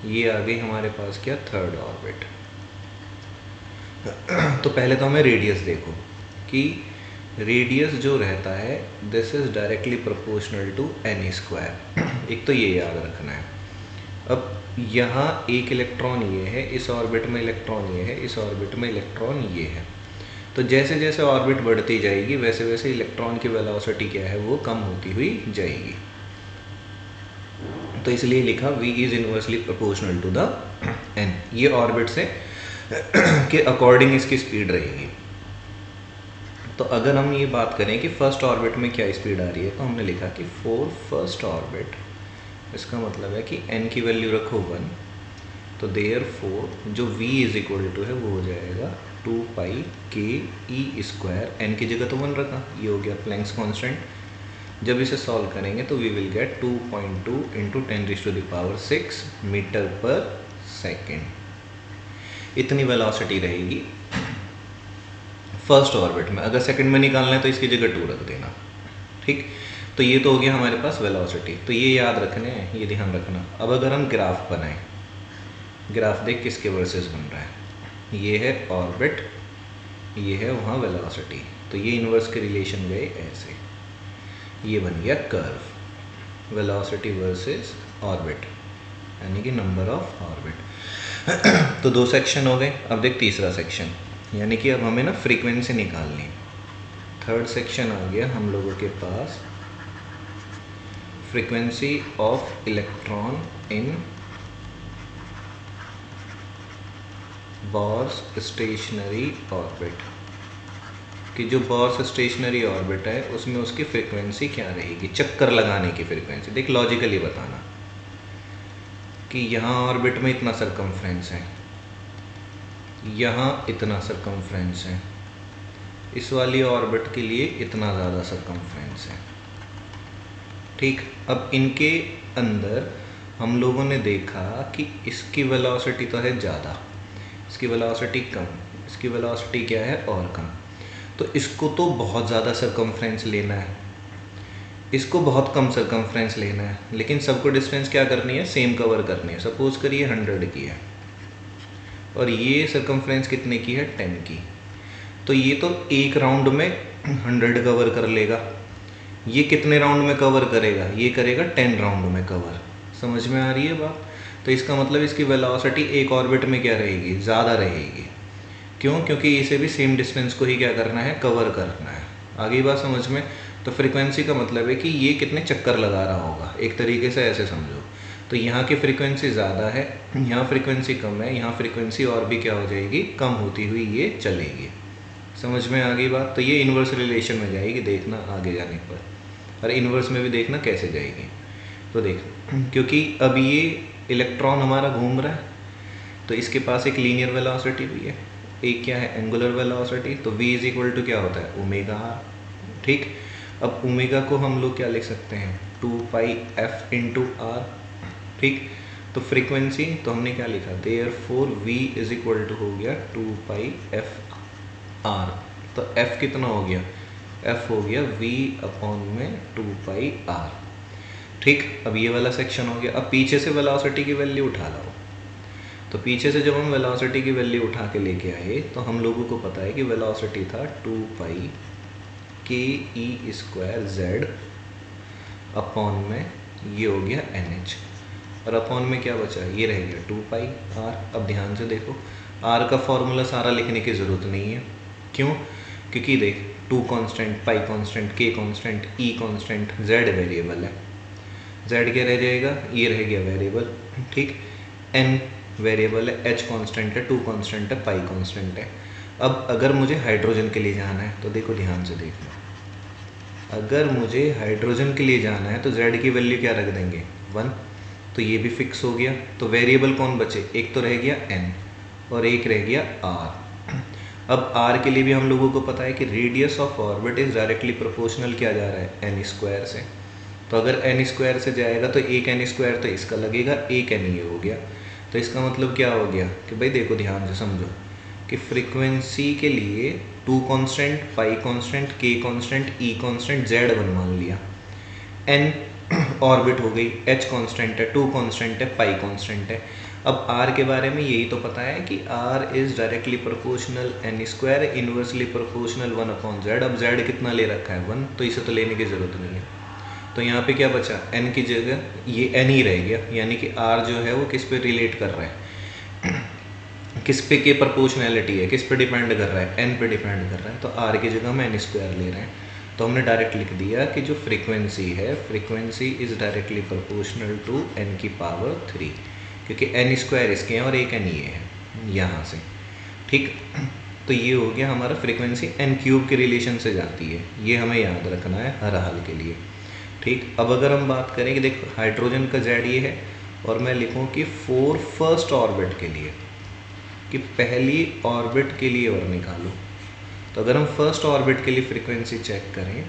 ये आ गई हमारे पास क्या, थर्ड ऑर्बिट। तो पहले तो हमें रेडियस देखो कि रेडियस जो रहता है this is directly proportional to n square. एक तो ये याद रखना है। अब यहाँ एक इलेक्ट्रॉन ये है, इस ऑर्बिट में इलेक्ट्रॉन ये है, इस ऑर्बिट में इलेक्ट्रॉन ये है। तो जैसे जैसे ऑर्बिट बढ़ती जाएगी वैसे वैसे इलेक्ट्रॉन की वेलोसिटी क्या है, वो कम होती हुई जाएगी। तो इसलिए लिखा v is inversely proportional to the n। ये ऑर्बिट से के अकॉर्डिंग इसकी स्पीड रहेगी। तो अगर हम ये बात करें कि फर्स्ट ऑर्बिट में क्या स्पीड आ रही है, तो हमने लिखा कि फॉर फर्स्ट ऑर्बिट, इसका मतलब है कि n की वैल्यू रखो 1, तो देयरफॉर जो v इज इक्वल टू है वो हो जाएगा 2 पाई के ई स्क्वायर, n की जगह तो 1 रखा, ये हो गया प्लैंक्स कांस्टेंट। जब इसे सॉल्व करेंगे तो we will get 2.2 into 10⁻⁶ metre per second. इतनी वेलोसिटी रहेगी फर्स्ट ऑर्बिट में। अगर सेकंड में निकालना है तो इसकी जगह 2 रख देना, ठीक। तो ये तो हो गया हमारे पास वेलोसिटी, तो ये याद रखने हैं, ये ध्यान रखना। अब अगर हम ग्राफ बनाएं, ग्राफ देख किसके वर्सेस बन रहा है, ये है ऑर्बिट, ये है वहाँ वेलोसिटी, तो ये इन्वर्स के रिलेशन गए ऐसे, ये बन गया कर्व, वेलोसिटी वर्सेस ऑर्बिट, यानी कि नंबर ऑफ ऑर्बिट। तो 2 सेक्शन हो गए। अब देख तीसरा सेक्शन, यानी कि अब हमें ना फ्रीक्वेंसी निकालनी। थर्ड सेक्शन आ गया हम लोगों के पास, frequency of electron in Bohr's stationary orbit, कि जो बोर्स स्टेशनरी ऑर्बिट है उसमें उसकी फ्रीक्वेंसी क्या रहेगी, चक्कर लगाने की फ्रीक्वेंसी। देख लॉजिकली बताना कि यहाँ ऑर्बिट में इतना सरकमफ्रेंस है, यहाँ इतना सरकमफ्रेंस है, इस वाली ऑर्बिट के लिए इतना ज़्यादा सरकमफ्रेंस है, ठीक। अब इनके अंदर हम लोगों ने देखा कि इसकी वेलोसिटी तो है ज़्यादा, इसकी वेलोसिटी कम, इसकी वेलोसिटी क्या है और कम, तो इसको तो बहुत ज़्यादा सरकमफ्रेंस लेना है, इसको बहुत कम सरकमफ्रेंस लेना है, लेकिन सबको डिस्टेंस क्या करनी है, सेम कवर करनी है। सपोज करिए 100 की है और ये सरकमफ्रेंस कितने की है, 10 की, तो ये तो एक राउंड में 100 कवर कर लेगा, ये कितने राउंड में कवर करेगा, ये करेगा 10 राउंड में कवर। समझ में आ रही है बात? तो इसका मतलब इसकी वेलोसिटी एक ऑर्बिट में क्या रहेगी, ज़्यादा रहेगी। क्यों? क्योंकि इसे भी सेम डिस्टेंस को ही क्या करना है, कवर करना है। आगे बात समझ में? तो फ्रीक्वेंसी का मतलब है कि ये कितने चक्कर लगा रहा होगा, एक तरीके से ऐसे समझो। तो यहाँ की फ्रीक्वेंसी ज़्यादा है, यहाँ फ्रीक्वेंसी कम है, यहाँ फ्रीक्वेंसी और भी क्या हो जाएगी, कम होती हुई ये चलेगी। समझ में आ गई बात? तो ये इन्वर्स रिलेशन में जाएगी, देखना आगे जाने पर, और इन्वर्स में भी देखना कैसे जाएगी। तो देख, क्योंकि अब ये इलेक्ट्रॉन हमारा घूम रहा है तो इसके पास एक लीनियर वेलोसिटी भी है, एक क्या है, एंगुलर वेलोसिटी। तो v इज इक्वल टू क्या होता है, ओमेगा r, ठीक। अब ओमेगा को हम लोग क्या लिख सकते हैं, 2 पाई f इंटू आर, ठीक। तो फ्रीक्वेंसी तो हमने क्या लिखा, therefore v is equal to हो गया 2 पाई f r। तो f कितना हो गया, f हो गया v अपॉन में 2 पाई r, ठीक। अब ये वाला सेक्शन हो गया। अब पीछे से वेलोसिटी की वैल्यू उठा लाओ। तो पीछे से जब हम वेलोसिटी की वैल्यू उठा के लेके आए तो हम लोगों को पता है कि वेलोसिटी था 2 पाई के ई स्क्वायर जेड अपॉन में ये हो गया NH, और अपॉन में क्या बचा, ये रह गया 2 पाई आर। अब ध्यान से देखो, आर का फॉर्मूला सारा लिखने की ज़रूरत नहीं है। क्यों? क्योंकि देख 2 कांस्टेंट, पाई कांस्टेंट, के कांस्टेंट, ई कांस्टेंट, जेड वेरिएबल है, जेड क्या रह जाएगा, ये रह गया वेरिएबल, ठीक। एन वेरिएबल है, एच कांस्टेंट है, 2 कांस्टेंट है, पाई कांस्टेंट है। अब अगर मुझे हाइड्रोजन के लिए जाना है तो देखो ध्यान से देखना, अगर मुझे हाइड्रोजन के लिए जाना है तो जेड की वैल्यू क्या रख देंगे, 1, तो ये भी फिक्स हो गया। तो वेरिएबल कौन बचे, एक तो रह गया एन और एक रह गया आर। अब आर के लिए भी हम लोगों को पता है कि radius of orbit is directly proportional क्या जा रहा है, एन स्क्वायर से। तो अगर एन स्क्वायर से जाएगा तो एक एन स्क्वायर तो इसका लगेगा, एक एन ये हो गया। तो इसका मतलब क्या हो गया कि भाई देखो ध्यान से समझो कि फ्रीक्वेंसी के लिए 2 कांस्टेंट, पाई कांस्टेंट, के कांस्टेंट, ई कांस्टेंट, जेड वन मान लिया, एन ऑर्बिट हो गई, एच कांस्टेंट है, 2 कांस्टेंट है, पाई कांस्टेंट है। अब आर के बारे में यही तो पता है कि R is directly proportional N square, inversely proportional 1 upon Z. अब जेड कितना ले रखा है, 1, तो इसे तो लेने की ज़रूरत नहीं है। तो यहाँ पे क्या बचा, n की जगह ये n ही रह गया, यानी कि r जो है वो किस पे रिलेट कर रहा है, किस पे के प्रोपोर्शनैलिटी है, किस पे डिपेंड कर रहा है, n पे डिपेंड कर रहा है। तो r की जगह हम n स्क्वायर ले रहे हैं, तो हमने डायरेक्ट लिख दिया कि जो फ्रीक्वेंसी है, frequency is directly proportional to n की पावर 3, क्योंकि n स्क्वायर इसके हैं और एक n ये है यहाँ से, ठीक। तो ये हो गया हमारा फ्रीक्वेंसी n क्यूब के रिलेशन से जाती है, ये हमें याद रखना है हर हाल के लिए, ठीक। अब अगर हम बात करें कि देखो हाइड्रोजन का जेड ये है, और मैं लिखूं कि 4 फर्स्ट ऑर्बिट के लिए, कि पहली ऑर्बिट के लिए और निकालो। तो अगर हम फर्स्ट ऑर्बिट के लिए फ्रीक्वेंसी चेक करें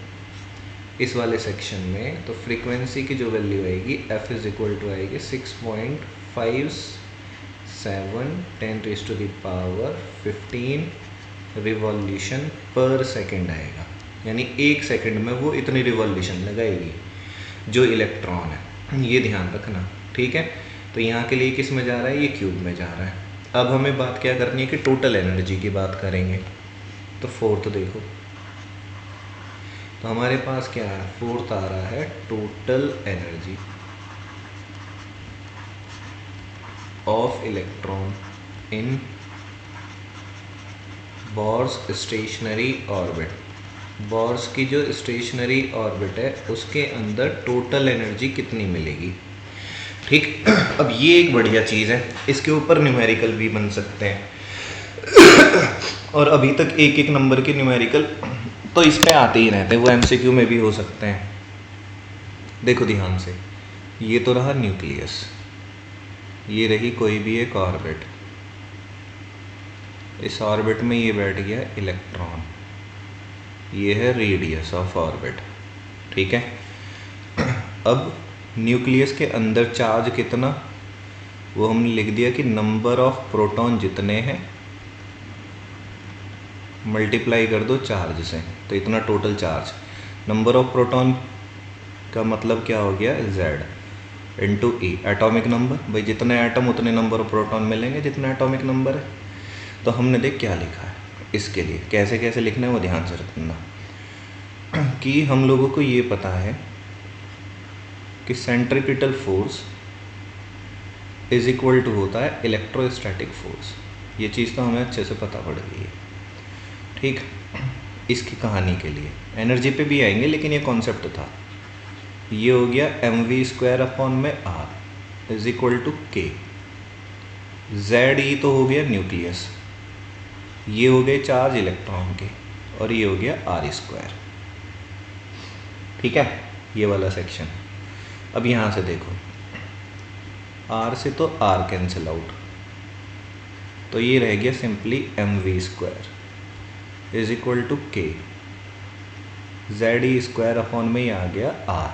इस वाले सेक्शन में, तो फ्रीक्वेंसी की जो वैल्यू आएगी f इज इक्वल टू आएगी 6.57 10 टू द पावर 15 रिवॉल्यूशन पर सेकेंड आएगा, यानी 1 सेकेंड में वो इतनी रिवॉल्यूशन लगाएगी जो इलेक्ट्रॉन है, ये ध्यान रखना, ठीक है। तो यहाँ के लिए किस में जा रहा है, ये क्यूब में जा रहा है। अब हमें बात क्या करनी है कि टोटल एनर्जी की बात करेंगे। तो फोर्थ देखो, तो हमारे पास क्या है, फोर्थ आ रहा है total energy of electron in Bohr's stationary orbit. Bohr's की जो स्टेशनरी ऑर्बिट है उसके अंदर टोटल एनर्जी कितनी मिलेगी, ठीक। अब ये एक बढ़िया चीज़ है, इसके ऊपर न्यूमेरिकल भी बन सकते हैं और अभी तक एक एक नंबर के न्यूमेरिकल तो इस पे आते ही रहते हैं, वो एमसीक्यू में भी हो सकते हैं। देखो ध्यान से, ये तो रहा न्यूक्लियस, ये रही कोई भी एक ऑर्बिट, इस ऑर्बिट में ये बैठ गया इलेक्ट्रॉन, ये है रेडियस ऑफ ऑर्बिट, ठीक है। अब न्यूक्लियस के अंदर चार्ज कितना, वो हमने लिख दिया कि नंबर ऑफ प्रोटॉन जितने हैं मल्टीप्लाई कर दो चार्ज से, तो इतना total charge. Number of proton का मतलब क्या हो गया, Z इंटू ई, एटॉमिक नंबर, भाई जितने एटम उतने नंबर ऑफ प्रोटॉन मिलेंगे जितना एटॉमिक नंबर है। तो हमने देख क्या लिखा है, इसके लिए कैसे कैसे लिखना है वो ध्यान से रखना कि हम लोगों को ये पता है कि centripetal force is equal to होता है इलेक्ट्रोस्टैटिक फोर्स। ये चीज़ तो हमें अच्छे से पता पड़ गई है, ठीक। इसकी कहानी के लिए एनर्जी पे भी आएंगे, लेकिन ये कॉन्सेप्ट था। ये हो गया mv² अपॉन में r is equal to k। ZE तो हो गया न्यूक्लियस, ये हो गए चार्ज इलेक्ट्रॉन के, और ये हो गया r², ठीक है, ये वाला सेक्शन। अब यहाँ से देखो, r से तो r कैंसिल आउट, तो ये रह गया simply mv² is equal to k, ZE² upon में ये आ गया r।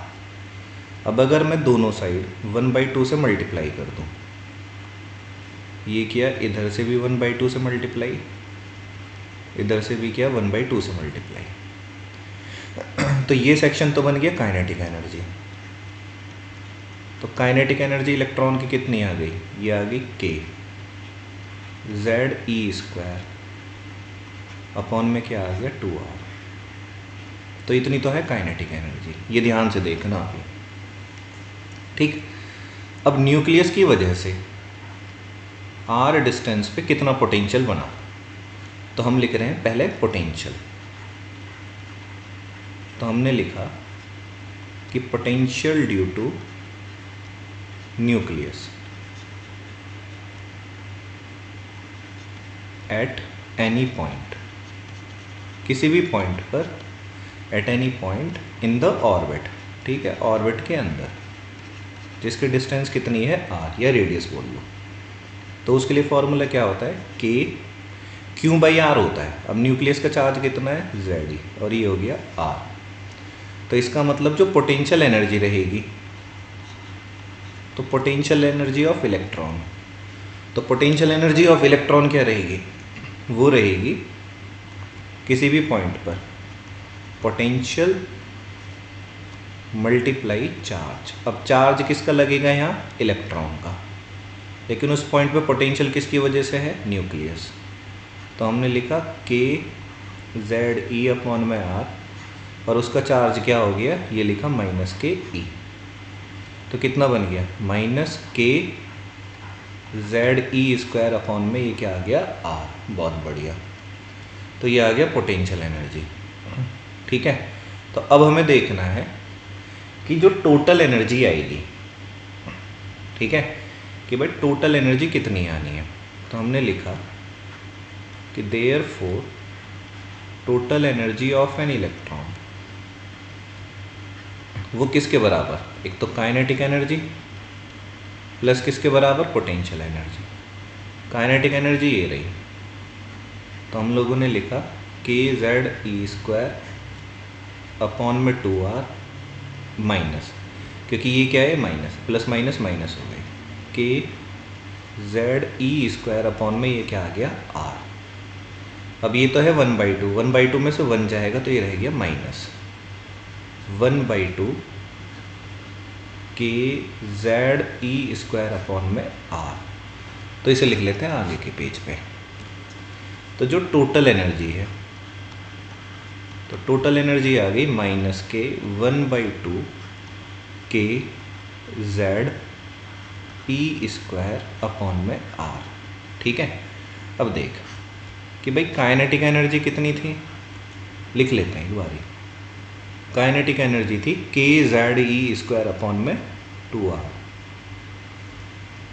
अब अगर मैं दोनों साइड 1/2 से मल्टीप्लाई कर दूँ, ये किया इधर से भी 1/2 से मल्टीप्लाई, इधर से भी किया 1/2 से मल्टीप्लाई, तो ये सेक्शन तो बन गया काइनेटिक एनर्जी। तो काइनेटिक एनर्जी इलेक्ट्रॉन की कितनी आ गई, ये आ गई k, ZE² अपॉन में क्या आ गया 2r। तो इतनी तो है काइनेटिक एनर्जी, ये ध्यान से देखना अभी, ठीक। अब न्यूक्लियस की वजह से r डिस्टेंस पे कितना पोटेंशियल बना, तो हम लिख रहे हैं पहले पोटेंशियल। तो हमने लिखा कि potential due to nucleus at any point, किसी भी पॉइंट पर, at any point in the orbit, ठीक है, ऑर्बिट के अंदर, जिसकी डिस्टेंस कितनी है r, या रेडियस बोल लो। तो उसके लिए फॉर्मूला क्या होता है, k Q/r होता है। अब न्यूक्लियस का चार्ज कितना है, ZE, और ये हो गया r। तो इसका मतलब जो पोटेंशियल एनर्जी रहेगी, तो पोटेंशियल एनर्जी ऑफ इलेक्ट्रॉन, तो पोटेंशियल एनर्जी ऑफ इलेक्ट्रॉन क्या रहेगी, वो रहेगी किसी भी पॉइंट पर पोटेंशियल मल्टीप्लाई चार्ज। अब चार्ज किसका लगेगा यहाँ, इलेक्ट्रॉन का, लेकिन उस पॉइंट पे पोटेंशियल किसकी वजह से है, न्यूक्लियस। तो हमने लिखा k ZE अपॉन में r, और उसका चार्ज क्या हो गया, ये लिखा -KE। तो कितना बन गया, -k ZE² अपॉन में ये क्या आ गया, r। बहुत बढ़िया, तो ये आ गया पोटेंशियल एनर्जी, ठीक है। तो अब हमें देखना है कि जो टोटल एनर्जी आएगी, ठीक है, कि भाई टोटल एनर्जी कितनी आनी है। तो हमने लिखा कि therefore total energy of an electron, वो किसके बराबर, एक तो काइनेटिक एनर्जी प्लस किसके बराबर, पोटेंशियल एनर्जी। काइनेटिक एनर्जी ये रही, तो हम लोगों ने लिखा kZE² अपॉन में 2r माइनस, क्योंकि ये क्या है माइनस, प्लस माइनस माइनस हो गई, kZE² अपॉन में ये क्या आ गया r। अब ये तो है 1/2, 1/2 में से 1 जाएगा तो ये रह गया minus 1/2 K Z E square upon में आर। तो इसे लिख लेते हैं आगे के पेज पे। तो जो टोटल एनर्जी है, तो टोटल एनर्जी आ गई माइनस के 1/2 K Z E square upon में आर। ठीक है, अब देख कि भाई काइनेटिक एनर्जी कितनी थी, लिख लेते हैं एक बारी। काइनेटिक एनर्जी थी के जेड ई स्क्वायर अपॉन में 2r।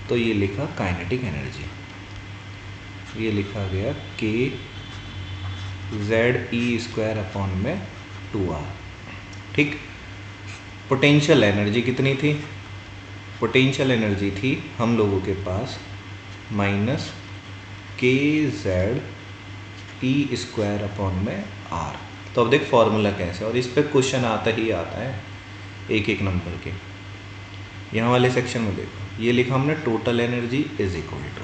तो ये लिखा काइनेटिक एनर्जी, ये लिखा गया K Z E square upon में 2r। ठीक, पोटेंशियल एनर्जी कितनी थी, पोटेंशियल एनर्जी थी हम लोगों के पास माइनस के जेड ई स्क्वायर अपॉन में आर। तो अब देख फॉर्मूला कैसे, और इस पर क्वेश्चन आता ही आता है एक एक नंबर के। यहाँ वाले सेक्शन में देखो, ये लिखा हमने total energy is equal to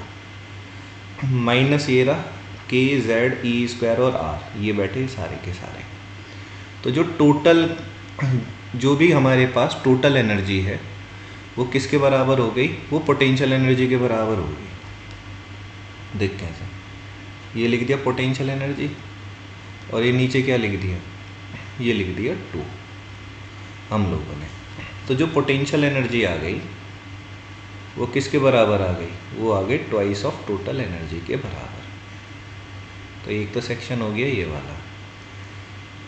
minus ये रहा के जेड ई स्क्वायर और आर, ये बैठे सारे के सारे। तो जो टोटल, जो भी हमारे पास टोटल एनर्जी है वो किसके बराबर हो गई, वो पोटेंशियल एनर्जी के बराबर हो गई। देख कैसे, ये लिख दिया पोटेंशियल एनर्जी, और ये नीचे क्या लिख दिया, ये लिख दिया 2 हम लोगों ने। तो जो पोटेंशियल एनर्जी आ गई वो किसके बराबर आ गई, वो आ गई ट्वाइस ऑफ टोटल एनर्जी के बराबर। तो एक तो सेक्शन हो गया ये वाला।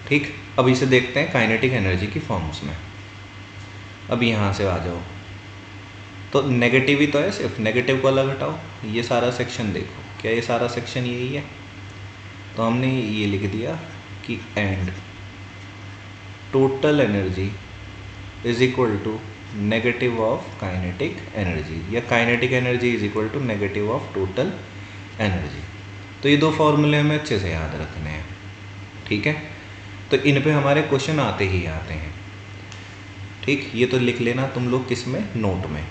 ठीक, अब इसे देखते हैं काइनेटिक एनर्जी की फॉर्म्स में। अब यहाँ से आ जाओ, तो नेगेटिव ही तो है, सिर्फ नेगेटिव को अलग हटाओ। ये सारा सेक्शन देखो, क्या ये सारा सेक्शन यही है, तो हमने ये लिख दिया कि and total energy is equal to negative of kinetic energy, या kinetic energy is equal to negative of total energy. तो ये दो फॉर्मूले हमें अच्छे से याद रखने हैं। ठीक है, तो इन पे हमारे क्वेश्चन आते ही आते हैं। ठीक, ये तो लिख लेना तुम लोग किस में, नोट में।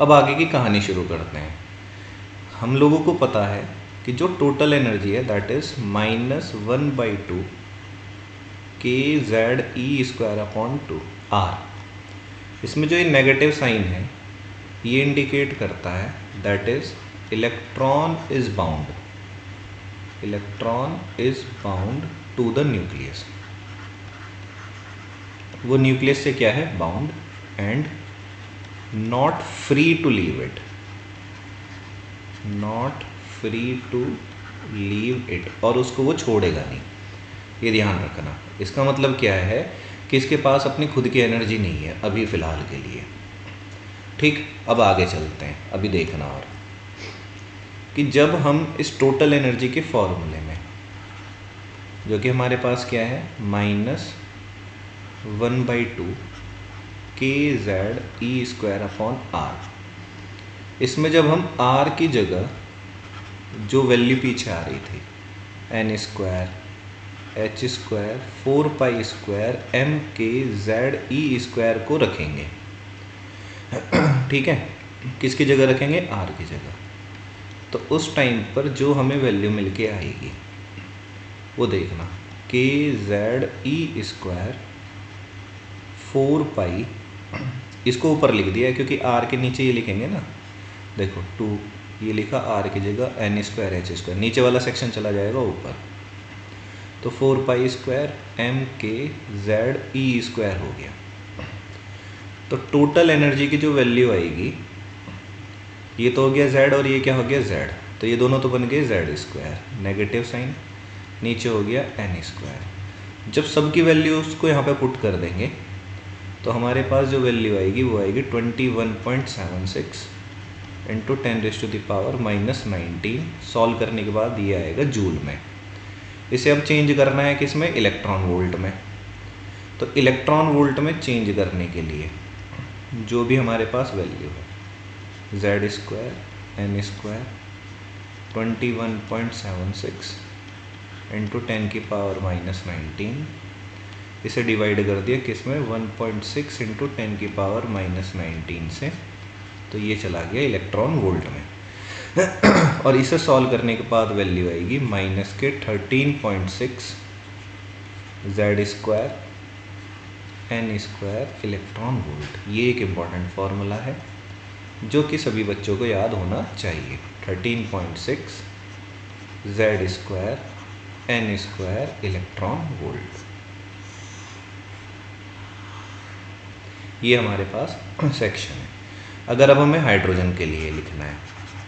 अब आगे की कहानी शुरू करते हैं। हम लोगों को पता है कि जो टोटल एनर्जी है that is minus 1/2 K Z E square upon 2 R. इसमें जो ये नेगेटिव साइन है ये इंडिकेट करता है that is electron is bound, electron is bound to the nucleus. वो न्यूक्लियस से क्या है, bound, and not free to leave it, not free to leave it, और उसको वो छोड़ेगा नहीं, ये ध्यान रखना। इसका मतलब क्या है कि इसके पास अपनी खुद की एनर्जी नहीं है अभी फ़िलहाल के लिए। ठीक, अब आगे चलते हैं। अभी देखना और कि जब हम इस टोटल एनर्जी के फॉर्मूले में, जो कि हमारे पास क्या है minus 1/2 K Z E square upon R, इसमें जब हम आर की जगह जो वैल्यू पीछे आ रही थी N square H square 4 square M K Z E square को रखेंगे। ठीक है, किसकी जगह रखेंगे, आर की जगह। तो उस टाइम पर जो हमें वैल्यू मिल के आएगी वो देखना, के जेड ई स्क्वायर 4 इसको ऊपर लिख दिया है क्योंकि आर के नीचे ये लिखेंगे ना, देखो 2 ये लिखा आर की जगह एन स्क्वायर एच स्क्वायर, नीचे वाला सेक्शन चला जाएगा ऊपर। तो 4 square M K Z E square हो गया। तो टोटल एनर्जी की जो वैल्यू आएगी, ये तो हो गया जेड और ये क्या हो गया जेड, तो ये दोनों तो बन गए जेड स्क्वायर, नेगेटिव साइन, नीचे हो गया एन स्क्वायर। जब सबकी वैल्यू उसको यहाँ पे पुट कर देंगे तो हमारे पास जो वैल्यू आएगी वो आएगी 21.76 इंटू 10⁻⁻⁻19। सॉल्व करने के बाद ये आएगा जूल में। इसे अब चेंज करना है किस में, इलेक्ट्रॉन वोल्ट में। तो इलेक्ट्रॉन वोल्ट में चेंज करने के लिए जो भी हमारे पास वैल्यू है Z square N square 21.76 into 10⁻⁻19, इसे डिवाइड कर दिया किस में 1.6 इंटू 10⁻⁻19 से, तो ये चला गया इलेक्ट्रॉन वोल्ट में। और इसे सॉल्व करने के बाद वैल्यू आएगी minus K 13.6 Z square N square electron volt. ये एक इम्पॉर्टेंट फार्मूला है जो कि सभी बच्चों को याद होना चाहिए। 13.6 Z square N square electron volt. ये हमारे पास सेक्शन है। अगर अब हमें हाइड्रोजन के लिए लिखना है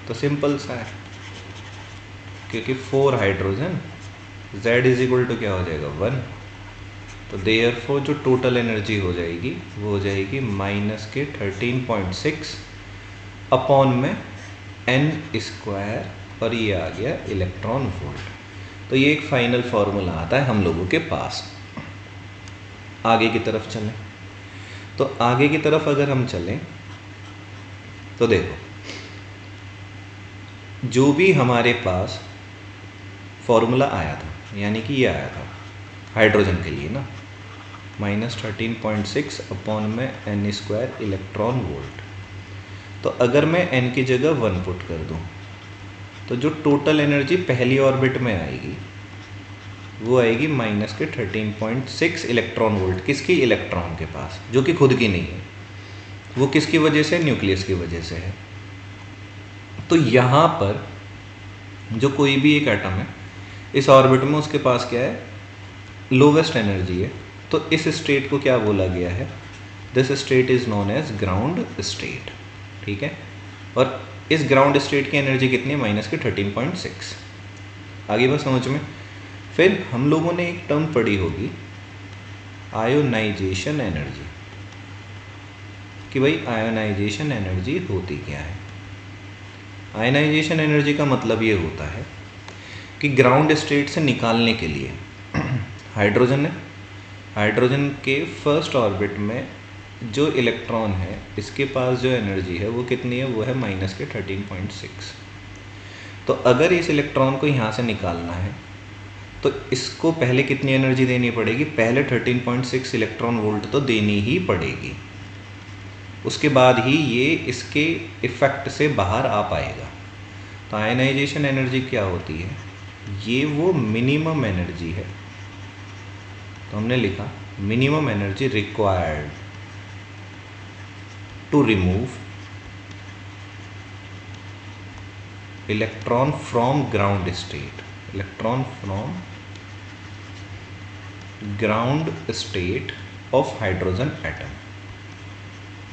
तो सिंपल सा है, क्योंकि 4 hydrogen Z is equal to क्या हो जाएगा 1, तो देयरफॉर जो टोटल एनर्जी हो जाएगी वो हो जाएगी माइनस के 13.6 अपॉन में एन स्क्वायर, और ये आ गया इलेक्ट्रॉन वोल्ट। तो ये एक फाइनल फार्मूला आता है हम लोगों के पास। आगे की तरफ चलें, तो आगे की तरफ अगर हम चलें तो देखो जो भी हमारे पास फॉर्मूला आया था, यानी कि ये आया था हाइड्रोजन के लिए ना, माइनस 13.6 अपॉन में एन स्क्वायर इलेक्ट्रॉन वोल्ट। तो अगर मैं एन की जगह 1 पुट कर दूं तो जो टोटल एनर्जी पहली ऑर्बिट में आएगी वो आएगी माइनस के 13.6 इलेक्ट्रॉन वोल्ट। किसकी? इलेक्ट्रॉन के पास, जो कि खुद की नहीं है। वो किसकी वजह से? न्यूक्लियस की वजह से है। तो यहाँ पर जो कोई भी एक एटम है इस ऑर्बिट में, उसके पास क्या है? लोवेस्ट एनर्जी है। तो इस स्टेट को क्या बोला गया है? This state is known as ground state. ठीक है, और इस ग्राउंड स्टेट की एनर्जी कितनी है? Minus K 13.6। आगे बस समझ में। फिर हम लोगों ने एक टर्म पढ़ी होगी आयोनाइजेशन एनर्जी, कि भाई आयोनाइजेशन एनर्जी होती क्या है। आयोनाइजेशन एनर्जी का मतलब ये होता है कि ग्राउंड स्टेट से निकालने के लिए हाइड्रोजन है, हाइड्रोजन के फर्स्ट ऑर्बिट में जो इलेक्ट्रॉन है इसके पास जो एनर्जी है वो कितनी है? वो है माइनस के 13.6। तो अगर इस इलेक्ट्रॉन को यहाँ से निकालना है तो इसको पहले कितनी एनर्जी देनी पड़ेगी? पहले 13.6 इलेक्ट्रॉन वोल्ट तो देनी ही पड़ेगी, उसके बाद ही ये इसके इफ़ेक्ट से बाहर आ पाएगा। तो आयनाइजेशन एनर्जी क्या होती है? ये वो मिनिमम एनर्जी है। तो हमने लिखा minimum energy required to remove electron from ground state, electron from ground state of hydrogen atom.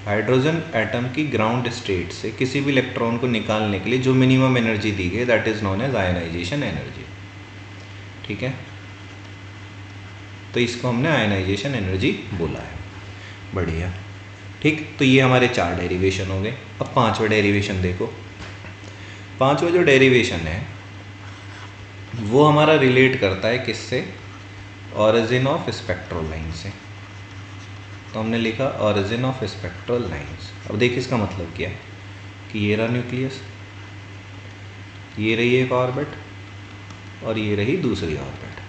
Hydrogen atom की ग्राउंड स्टेट से किसी भी इलेक्ट्रॉन को निकालने के लिए जो मिनिमम एनर्जी दी गई that is known as ionisation energy. ठीक है, तो इसको हमने आयनाइजेशन एनर्जी बोला है। बढ़िया, ठीक। तो ये हमारे 4 डेरिवेशन हो गए। अब 5वां डेरिवेशन देखो। 5वां जो डेरिवेशन है वो हमारा रिलेट करता है किससे? ऑरिजिन ऑफ स्पेक्ट्रल लाइन से। तो हमने लिखा ऑरिजिन ऑफ स्पेक्ट्रल लाइंस। अब देखिए इसका मतलब क्या है कि ये रहा न्यूक्लियस, ये रही एक ऑर्बिट, और ये रही दूसरी ऑर्बिट।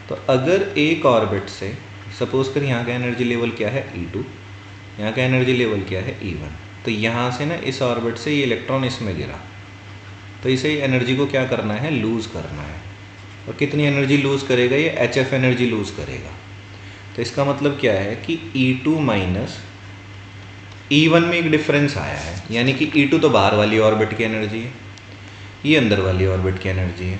तो अगर एक ऑर्बिट से सपोज कर यहाँ का एनर्जी लेवल क्या है? E2, यहाँ का एनर्जी लेवल क्या है? E1। तो यहाँ से ना इस ऑर्बिट से ये इलेक्ट्रॉन इसमें गिरा, तो इसे एनर्जी को क्या करना है? लूज़ करना है। और कितनी एनर्जी लूज़ करेगा? ये HF एनर्जी लूज़ करेगा। तो इसका मतलब क्या है कि E2 माइनस E1 में एक डिफरेंस आया है, यानी कि E2 तो बाहर वाली ऑर्बिट की एनर्जी है, ये अंदर वाली ऑर्बिट की एनर्जी है,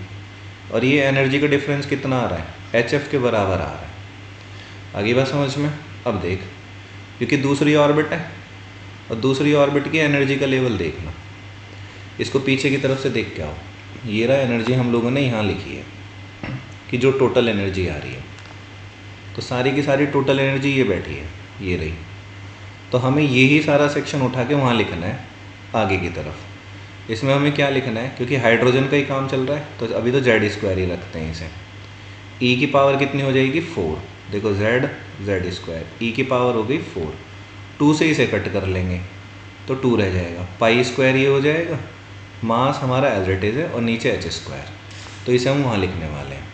और ये एनर्जी का डिफरेंस कितना आ रहा है? HF के बराबर आ रहा है। आगे बात समझ में। अब देख, क्योंकि दूसरी ऑर्बिट है और दूसरी ऑर्बिट की एनर्जी का लेवल देखना, इसको पीछे की तरफ से देख के आओ। ये रहा एनर्जी हम लोगों ने यहाँ लिखी है कि जो टोटल एनर्जी आ रही है, तो सारी की सारी टोटल एनर्जी ये बैठी है, ये रही। तो हमें यही सारा सेक्शन उठा के वहाँ लिखना है आगे की तरफ। इसमें हमें क्या लिखना है? क्योंकि हाइड्रोजन का ही काम चल रहा है तो अभी तो जेड स्क्वायर ही रखते हैं इसे। ई की पावर कितनी हो जाएगी? 4। देखो जेड स्क्वायर, ई की पावर हो गई 4, 2 से इसे कट कर लेंगे तो 2 रह जाएगा, पाई स्क्वायर ये हो जाएगा, मास हमारा एज इट इज़ है, और नीचे एच स्क्वायर। तो इसे हम वहाँ लिखने वाले हैं।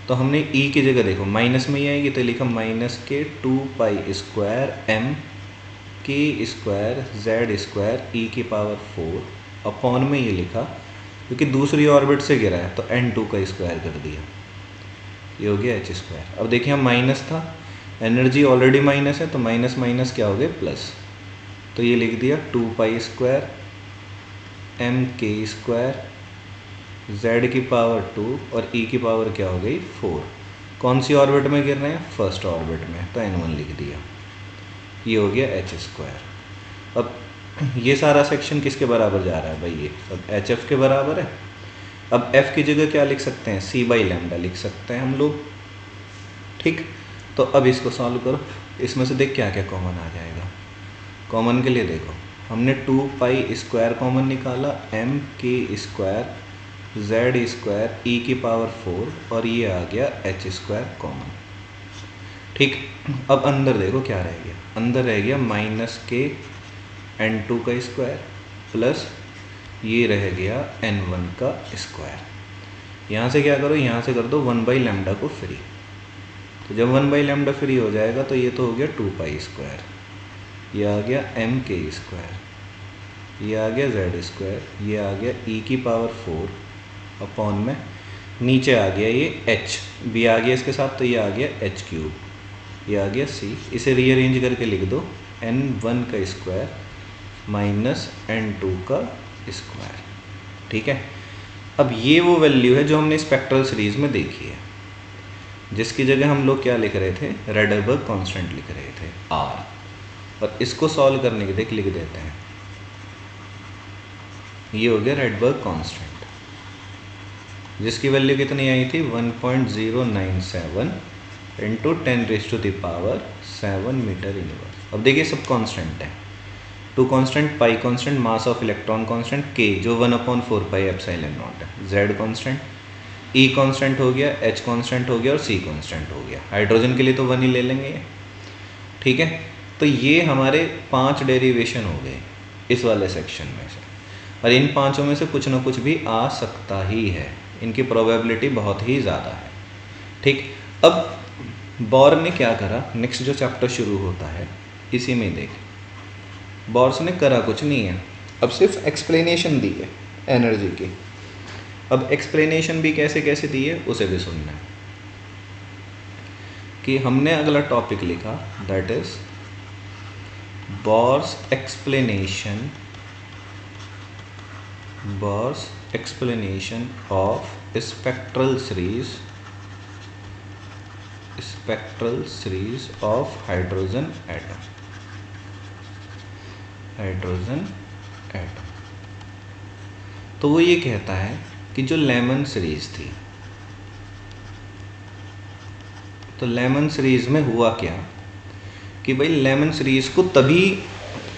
तो हमने ई की जगह देखो माइनस में ही आएगी, तो लिखा माइनस के 2 पाई स्क्वायर एम के स्क्वायर जेड स्क्वायर ई की पावर 4 अपॉन में ये लिखा क्योंकि दूसरी ऑर्बिट से गिरा है तो n2 का स्क्वायर कर दिया, ये हो गया h स्क्वायर। अब देखिए हम माइनस था, एनर्जी ऑलरेडी माइनस है तो माइनस माइनस क्या हो गया प्लस, तो ये लिख दिया 2 पाई स्क्वायर एम के स्क्वायर z की पावर 2 और e की पावर क्या हो गई 4। कौन सी ऑर्बिट में गिर रहे हैं, फर्स्ट ऑर्बिट में, तो n1 लिख दिया, ये हो गया h स्क्वायर। अब ये सारा सेक्शन किसके बराबर जा रहा है भाई, ये सब एच एफ के बराबर है। अब f की जगह क्या लिख सकते हैं, c बाई लैम्डा लिख सकते हैं हम लोग, ठीक। तो अब इसको सॉल्व करो, इसमें से देख क्या क्या कॉमन आ जाएगा। कॉमन के लिए देखो हमने 2 पाई स्क्वायर कॉमन निकाला, एम के स्क्वायर जेड स्क्वायर ई की पावर 4 और ये आ गया एच स्क्वायर कॉमन, ठीक। अब अंदर देखो क्या रह गया, अंदर रह गया माइनस के n2 का स्क्वायर प्लस ये रह गया n1 का स्क्वायर। यहाँ से क्या करो, यहाँ से कर दो 1 बाई लैम्डा को फ्री, तो जब 1 बाई लैम्डा फ्री हो जाएगा तो ये तो हो गया 2 पाई स्क्वायर, ये आ गया एम के स्क्वायर, ये आ गया जेड स्क्वायर, ये आ गया ई की पावर 4 अपॉन में नीचे आ गया ये एच भी आ गया इसके साथ, तो ये आ गया एच क्यूब, ये आ गया सी। इसे रीअरेंज करके लिख दो n1 का स्क्वायर माइनस n2 का स्क्वायर, ठीक है। अब ये वो वैल्यू है जो हमने स्पेक्ट्रल सीरीज में देखी है, जिसकी जगह हम लोग क्या लिख रहे थे, रेडरबर्ग कांस्टेंट लिख रहे थे r, और इसको सॉल्व करने के देख लिख देते हैं, ये हो गया रेडबर्ग कांस्टेंट जिसकी वैल्यू कितनी आई थी 1.097 इंटू 10⁻⁷ मीटर यूनिवर्स। अब देखिए सब कांस्टेंट है, 2 constant, pi constant, mass of electron constant, के जो 1/4 पाई एप्सिलॉन नॉट है, जेड कांस्टेंट, ई कांस्टेंट हो गया, एच कांस्टेंट हो गया और सी कांस्टेंट हो गया। हाइड्रोजन के लिए तो 1 ही ले लेंगे ये, ठीक है। तो ये हमारे 5 डेरिवेशन हो गए इस वाले सेक्शन में से, और इन 5 में से कुछ ना कुछ भी आ सकता ही है, इनकी प्रोबेबिलिटी बहुत ही ज़्यादा है, ठीक। अब बोर ने क्या करा, नेक्स्ट जो चैप्टर शुरू होता है इसी में देख, बोर्स ने करा कुछ नहीं है, अब सिर्फ एक्सप्लेनेशन दी है एनर्जी की। अब एक्सप्लेनेशन भी कैसे कैसे दी है उसे भी सुनना है, कि हमने अगला टॉपिक लिखा that is Bohr's explanation of spectral series of hydrogen atom. तो वो ये कहता है कि जो लेमन सीरीज थी, तो लेमन सीरीज में हुआ क्या कि भाई लेमन सीरीज को तभी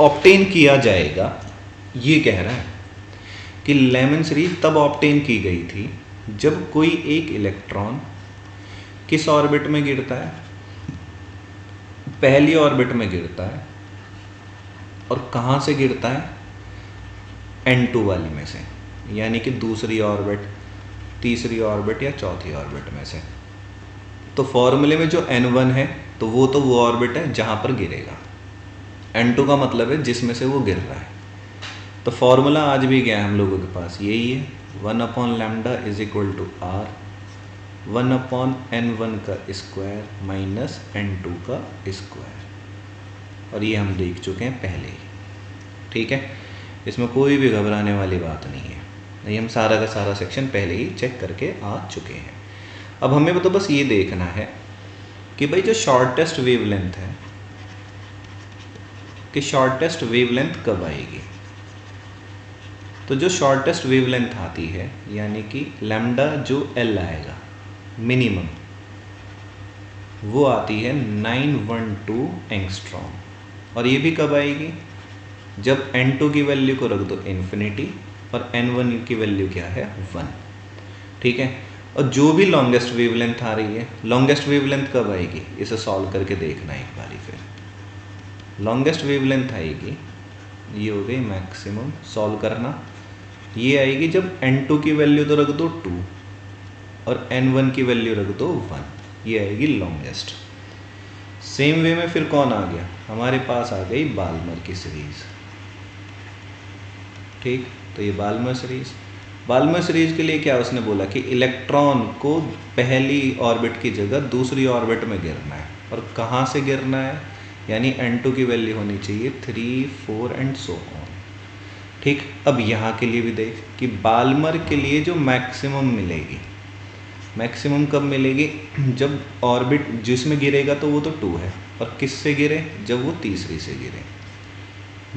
ऑब्टेन किया जाएगा, ये कह रहा है कि लेमन सीरीज तब ऑब्टेन की गई थी जब कोई एक इलेक्ट्रॉन किस ऑर्बिट में गिरता है, पहली ऑर्बिट में गिरता है, और कहाँ से गिरता है, n2 वाली में से, यानी कि दूसरी ऑर्बिट, तीसरी ऑर्बिट या चौथी ऑर्बिट में से। तो फॉर्मूले में जो n1 है तो वो ऑर्बिट है जहाँ पर गिरेगा, n2 का मतलब है जिसमें से वो गिर रहा है। तो फॉर्मूला आज भी क्या है हम लोगों के पास, यही है 1/λ is equal to r 1/n1 का स्क्वायर माइनस n2 का स्क्वायर, और ये हम देख चुके हैं पहले ही, ठीक है। इसमें कोई भी घबराने वाली बात नहीं है, नहीं, हम सारा का सारा सेक्शन पहले ही चेक करके आ चुके हैं। अब हमें तो बस ये देखना है कि भाई जो शॉर्टेस्ट वेवलेंथ है, कि शॉर्टेस्ट वेवलेंथ कब आएगी। तो जो शॉर्टेस्ट वेवलेंथ आती है, यानी कि लैम्डा जो L आएगा मिनिमम, वो आती है 912 एंगस्ट्रॉम, और ये भी कब आएगी, जब n2 की वैल्यू को रख दो इन्फिनिटी और n1 की वैल्यू क्या है 1, ठीक है। और जो भी लॉन्गेस्ट वेवलेंथ आ रही है, लॉन्गेस्ट वेवलेंथ कब आएगी, इसे सॉल्व करके देखना एक बारी। फिर लॉन्गेस्ट वेवलेंथ आएगी, ये हो गई मैक्सिमम, सॉल्व करना, ये आएगी जब n2 की वैल्यू तो रख दो 2 और n1 की वैल्यू रख दो 1, ये आएगी लॉन्गेस्ट। सेम वे में फिर कौन आ गया, हमारे पास आ गई बाल्मर की सीरीज, ठीक। तो ये बाल्मर सीरीज। बाल्मर सीरीज के लिए क्या उसने बोला कि इलेक्ट्रॉन को पहली ऑर्बिट की जगह दूसरी ऑर्बिट में गिरना है, और कहाँ से गिरना है, यानी n2 की वैल्यू होनी चाहिए 3, 4 एंड सो ऑन। ठीक, अब यहाँ के लिए भी देख कि बाल्मर के लिए जो मैक्सिमम मिलेगी, मैक्सिमम कब मिलेगी, जब ऑर्बिट जिसमें गिरेगा तो वो तो 2 है, और किससे गिरे, जब वो तीसरी से गिरे।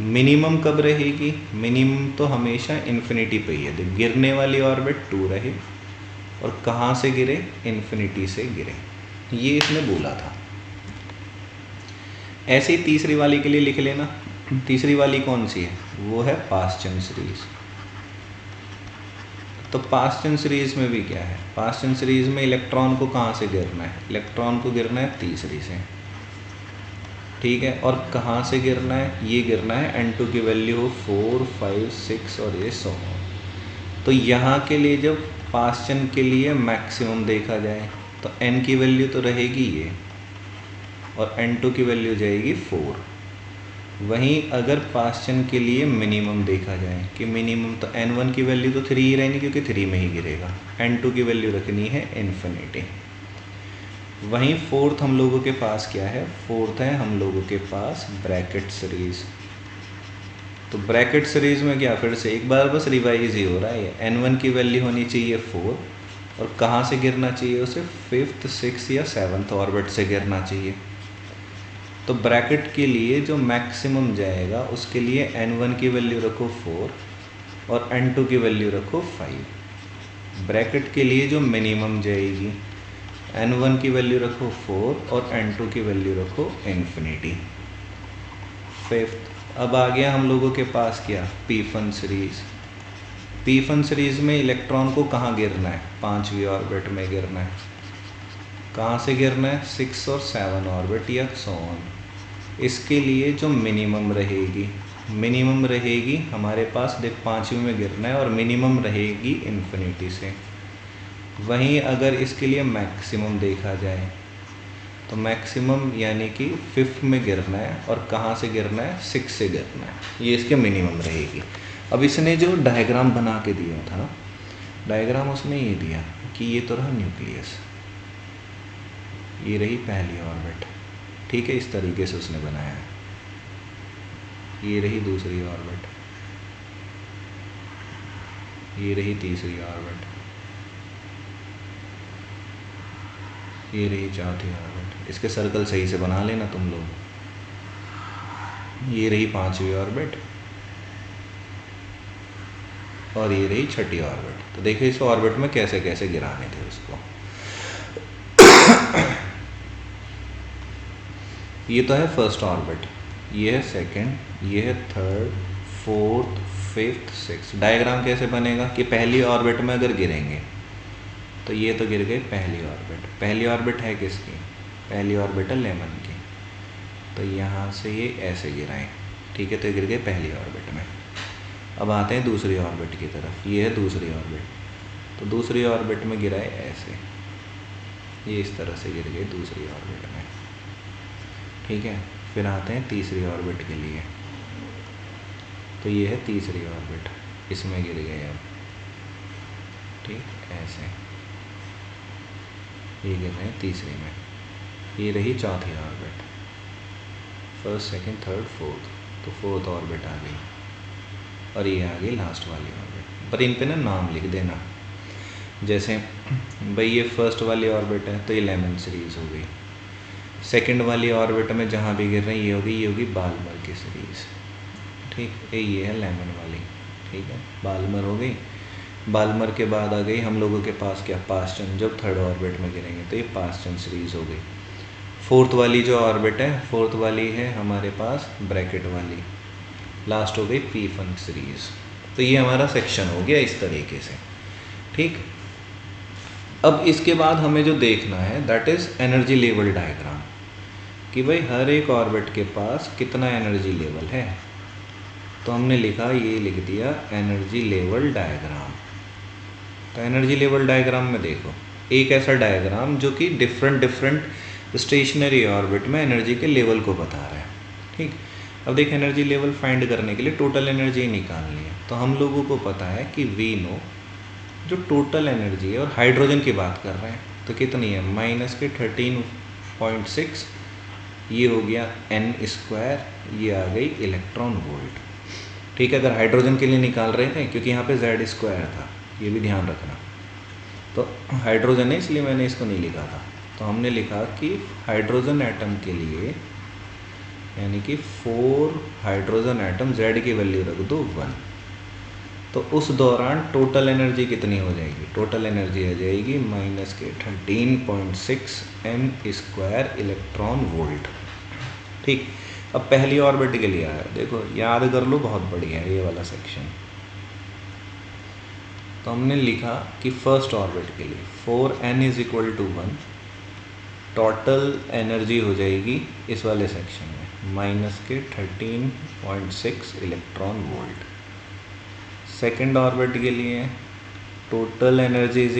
मिनिमम कब रहेगी, मिनिमम तो हमेशा इन्फिनिटी पे ही है, जब गिरने वाली ऑर्बिट 2 रहे, और कहाँ से गिरे, इन्फिनिटी से गिरे, ये इसने बोला था। ऐसे ही तीसरी वाली के लिए लिख लेना। तीसरी वाली कौन सी है, वो है पास्चन सीरीज। तो पास्चन सीरीज में भी क्या है, पास्चन सीरीज में इलेक्ट्रॉन को कहाँ से गिरना है, इलेक्ट्रॉन को गिरना है तीसरी से, ठीक है, और कहाँ से गिरना है, ये गिरना है n2 की वैल्यू हो 4, 5, 6 और ये 100। तो यहाँ के लिए जब पास्चन के लिए मैक्सिमम देखा जाए तो n की वैल्यू तो रहेगी ये, और n2 की वैल्यू जाएगी 4। वहीं अगर पास्चन के लिए मिनिमम देखा जाए कि मिनिमम तो n1 की वैल्यू तो 3 ही रहेगी क्योंकि 3 में ही गिरेगा, n2 की वैल्यू रखनी है इन्फिनिटी। वहीं फोर्थ हम लोगों के पास क्या है, फोर्थ है हम लोगों के पास ब्रैकेट सीरीज। तो ब्रैकेट सीरीज में क्या, फिर से एक बार बस रिवाइज ही हो रहा है, n1 की वैल्यू होनी चाहिए 4, और कहाँ से गिरना चाहिए उसे, 5th, 6th या 7th ऑर्बिट से गिरना चाहिए। तो ब्रैकेट के लिए जो मैक्सिमम जाएगा उसके लिए n1 की वैल्यू रखो 4 और n2 की वैल्यू रखो 5। ब्रैकेट के लिए जो मिनिमम जाएगी n1 की वैल्यू रखो 4 और n2 की वैल्यू रखो इन्फिनिटी। 5th। अब आ गया हम लोगों के पास क्या, Pfund series. Pfund series में इलेक्ट्रॉन को कहाँ गिरना है, 5वीं ऑर्बिट में गिरना है। कहाँ से गिरना है, 6 और 7 ऑर्बिट या सो ऑन। इसके लिए जो मिनिमम रहेगी हमारे पास, देख 5वीं में गिरना है और मिनिमम रहेगी इन्फिनिटी से। वहीं अगर इसके लिए मैक्सिमम देखा जाए तो मैक्सिमम यानी कि 5th में गिरना है, और कहाँ से गिरना है, 6 से गिरना है, ये इसके मिनिमम रहेगी। अब इसने जो डायग्राम बना के दिया था, डायग्राम उसने ये दिया कि ये तो रहा न्यूक्लियस, ये रही पहली ऑर्बिट, ठीक है, इस तरीके से उसने बनाया है। ये रही दूसरी ऑर्बिट, ये रही तीसरी ऑर्बिट, ये रही चौथी ऑर्बिट। इसके सर्कल सही से बना लेना तुम लोग। ये रही 5वीं ऑर्बिट और ये रही 6ठी ऑर्बिट। तो देखिए इस ऑर्बिट में कैसे कैसे गिराने थे उसको। ये तो है फर्स्ट ऑर्बिट, ये है सेकंड, ये है third, fourth, 5th, 6th। Diagram कैसे बनेगा कि पहली ऑर्बिट में अगर गिरेंगे तो ये तो गिर गई पहली ऑर्बिट। पहली ऑर्बिट है किसकी, पहली ऑर्बिट है लेमन की, तो यहाँ से ये ऐसे गिराएं, ठीक है, तो गिर गए पहली ऑर्बिट में। अब आते हैं दूसरी ऑर्बिट की तरफ, ये है दूसरी ऑर्बिट, तो दूसरी ऑर्बिट में गिराए ऐसे, ये इस तरह से गिर गए दूसरी ऑर्बिट में, ठीक है। फिर आते हैं तीसरी ऑर्बिट के लिए, तो ये है तीसरी ऑर्बिट, इसमें गिर गए अब, ठीक, ऐसे ये गिर रहे हैं तीसरी में। ये रही चौथी orbit, first, second, third, fourth, तो फोर्थ ऑर्बिट आ गई, और ये आ गई लास्ट वाली ऑर्बिट। पर इन पे ना नाम लिख देना, जैसे भाई ये फर्स्ट वाली ऑर्बिट है तो ये लेमन सीरीज हो गई, सेकंड वाली ऑर्बिट में जहाँ भी गिर रही ये होगी बाल्मर की सीरीज, ठीक, ये है लेमन वाली, ठीक है, बाल्मर हो गई। बाल्मर के बाद आ गई हम लोगों के पास क्या, पास्चन, जब थर्ड ऑर्बिट में गिरेंगे तो ये पास्चन सीरीज हो गई। फोर्थ वाली जो ऑर्बिट है, फोर्थ वाली है हमारे पास ब्रैकेट वाली, लास्ट हो गई पी फन सीरीज। तो ये हमारा सेक्शन हो गया इस तरीके से, ठीक। अब इसके बाद हमें जो देखना है that is energy level diagram, कि भाई हर एक ऑर्बिट के पास कितना एनर्जी लेवल है। तो हमने लिखा, ये लिख दिया एनर्जी लेवल डायग्राम। तो एनर्जी लेवल डायग्राम में देखो, एक ऐसा डायग्राम जो कि डिफरेंट स्टेशनरी ऑर्बिट में एनर्जी के लेवल को बता रहा है, ठीक। अब देख एनर्जी लेवल फाइंड करने के लिए टोटल एनर्जी निकालनी है, तो हम लोगों को पता है कि वी नो जो टोटल एनर्जी है, और हाइड्रोजन की बात कर रहे हैं तो कितनी है -13.6, ये हो गया n², ये आ गई इलेक्ट्रॉन वोल्ट। ठीक है, अगर हाइड्रोजन के लिए निकाल रहे थे क्योंकि यहाँ पे Z² था, ये भी ध्यान रखना, तो हाइड्रोजन है इसलिए मैंने इसको नहीं लिखा था, तो हमने लिखा कि हाइड्रोजन एटम के लिए यानी कि 4 हाइड्रोजन एटम Z की वैल्यू रख दो 1, तो उस दौरान टोटल एनर्जी कितनी हो जाएगी, टोटल एनर्जी आ जाएगी -13.6 n² इलेक्ट्रॉन वोल्ट। ठीक, अब पहली ऑर्बिट के लिए आया, देखो याद कर लो, बहुत बढ़िया है ये वाला सेक्शन। तो हमने लिखा कि फर्स्ट ऑर्बिट के लिए 4n = 1, टोटल एनर्जी हो जाएगी इस वाले सेक्शन में -13.6 इलेक्ट्रॉन वोल्ट। सेकेंड ऑर्बिट के लिए टोटल एनर्जी =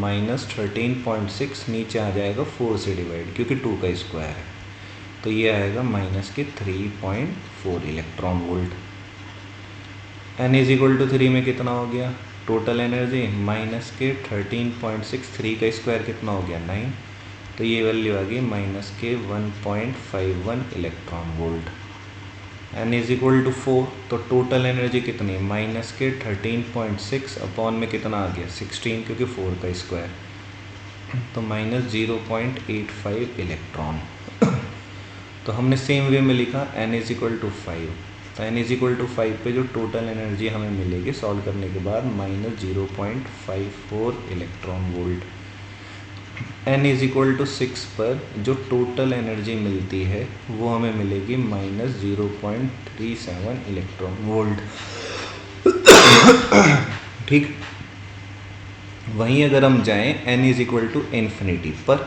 -13.6, नीचे आ जाएगा 4 से डिवाइड क्योंकि 2 का स्क्वायर है, तो ये आएगा -3.4 इलेक्ट्रॉन वोल्ट। n = 3 में कितना हो गया टोटल एनर्जी -13.6, 3 का स्क्वायर कितना हो गया 9, तो ये वैल्यू आ गई -1.51 इलेक्ट्रॉन वोल्ट। n = 4, तो टोटल एनर्जी कितनी -13.6 अपॉन में कितना आ गया 16 क्योंकि 4 का स्क्वायर, तो -0.85 इलेक्ट्रॉन। तो हमने सेम वे में लिखा n = 5, तो n = 5 पे जो टोटल एनर्जी हमें मिलेगी सॉल्व करने के बाद -0.54 इलेक्ट्रॉन वोल्ट। n = 6 पर जो टोटल एनर्जी मिलती है वो हमें मिलेगी -0.37 इलेक्ट्रॉन वोल्ट। ठीक, वहीं अगर हम जाएं n = इन्फिनिटी पर,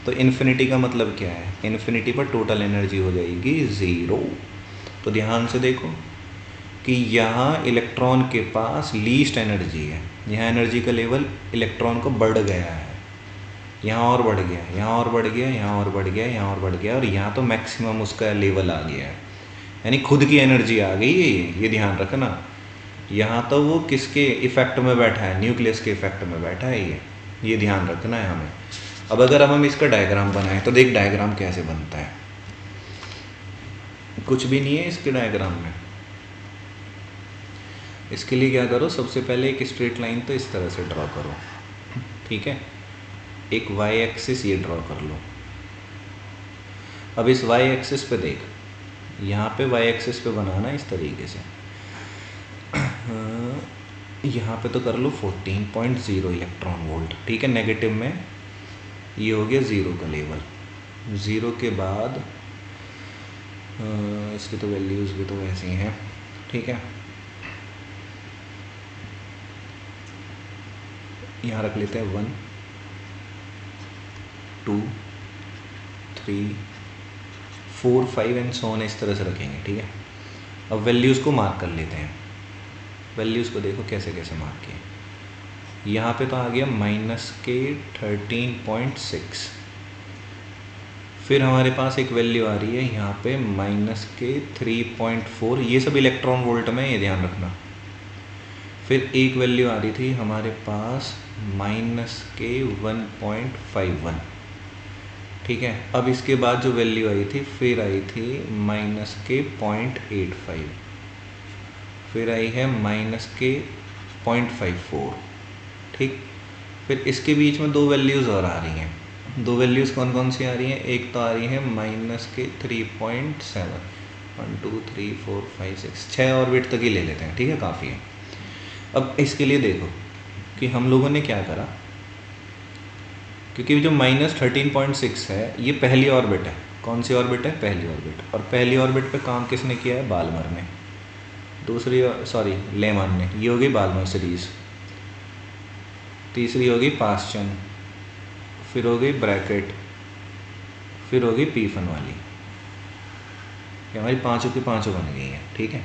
तो इन्फिनिटी का मतलब क्या है, इन्फिनिटी पर टोटल एनर्जी हो जाएगी 0। तो ध्यान से देखो कि यहाँ इलेक्ट्रॉन के पास लीस्ट एनर्जी है, यहाँ एनर्जी का लेवल इलेक्ट्रॉन को बढ़ गया है, यहाँ और बढ़ गया, यहाँ और बढ़ गया, यहाँ और बढ़ गया, यहाँ और बढ़ गया, और यहाँ तो मैक्सिमम उसका लेवल आ गया है, यानी खुद की एनर्जी आ गई है। ये ध्यान रखना, यहाँ तो वो किसके इफेक्ट में बैठा है, न्यूक्लियस के इफेक्ट में बैठा है ये ध्यान रखना है हमें। अब अगर हम इसका डायग्राम बनाएं तो देख डायग्राम कैसे बनता है, कुछ भी नहीं है इसके डायग्राम में। इसके लिए क्या करो, सबसे पहले एक स्ट्रेट लाइन तो इस तरह से ड्रॉ करो, ठीक है, एक y एक्सिस ये ड्रॉ कर लो। अब इस y एक्सिस पे देख, यहाँ पे y एक्सिस पे बनाना इस तरीके से, यहाँ पे तो कर लो 14.0 इलेक्ट्रॉन वोल्ट, ठीक है, नेगेटिव में ये हो गया 0 का लेवल। 0 के बाद इसकी तो वैल्यूज़ भी तो वैसे ही हैं, ठीक है, यहाँ रख लेते हैं 1 2 3 4 5 एंड सो ऑन, इस तरह से रखेंगे, ठीक है। अब वैल्यूज़ को मार्क कर लेते हैं, वैल्यूज़ को देखो कैसे कैसे मार्क किए। यहाँ पे तो आ गया -13.6, फिर हमारे पास एक वैल्यू आ रही है यहाँ पे -3.4, ये सब इलेक्ट्रॉन वोल्ट में, ये ध्यान रखना। फिर एक वैल्यू आ रही थी हमारे पास -1.51, ठीक है। अब इसके बाद जो वैल्यू आई थी, फिर आई थी -0.85, फिर आई है -0.54, ठीक। फिर इसके बीच में दो वैल्यूज़ और आ रही हैं, दो वैल्यूज़ कौन कौन सी आ रही हैं, एक तो आ रही है -3.7, 1 2 3 4 5 6, 6 ऑर्बिट तक ही ले लेते हैं, ठीक है, काफ़ी है। अब इसके लिए देखो कि हम लोगों ने क्या करा, क्योंकि जो -13.6 है ये पहली ऑर्बिट है, कौन सी ऑर्बिट है, पहली ऑर्बिट, और पहली ऑर्बिट पे काम किसने किया है, बाल्मर ने, दूसरी लेमन ने, ये हो गई बाल्मर सीरीज, तीसरी होगी पास्चन, फिर हो गई ब्रैकेट, फिर होगी पीफन वाली, ये हमारी पाँचों की पाँचों बन गई हैं, ठीक है।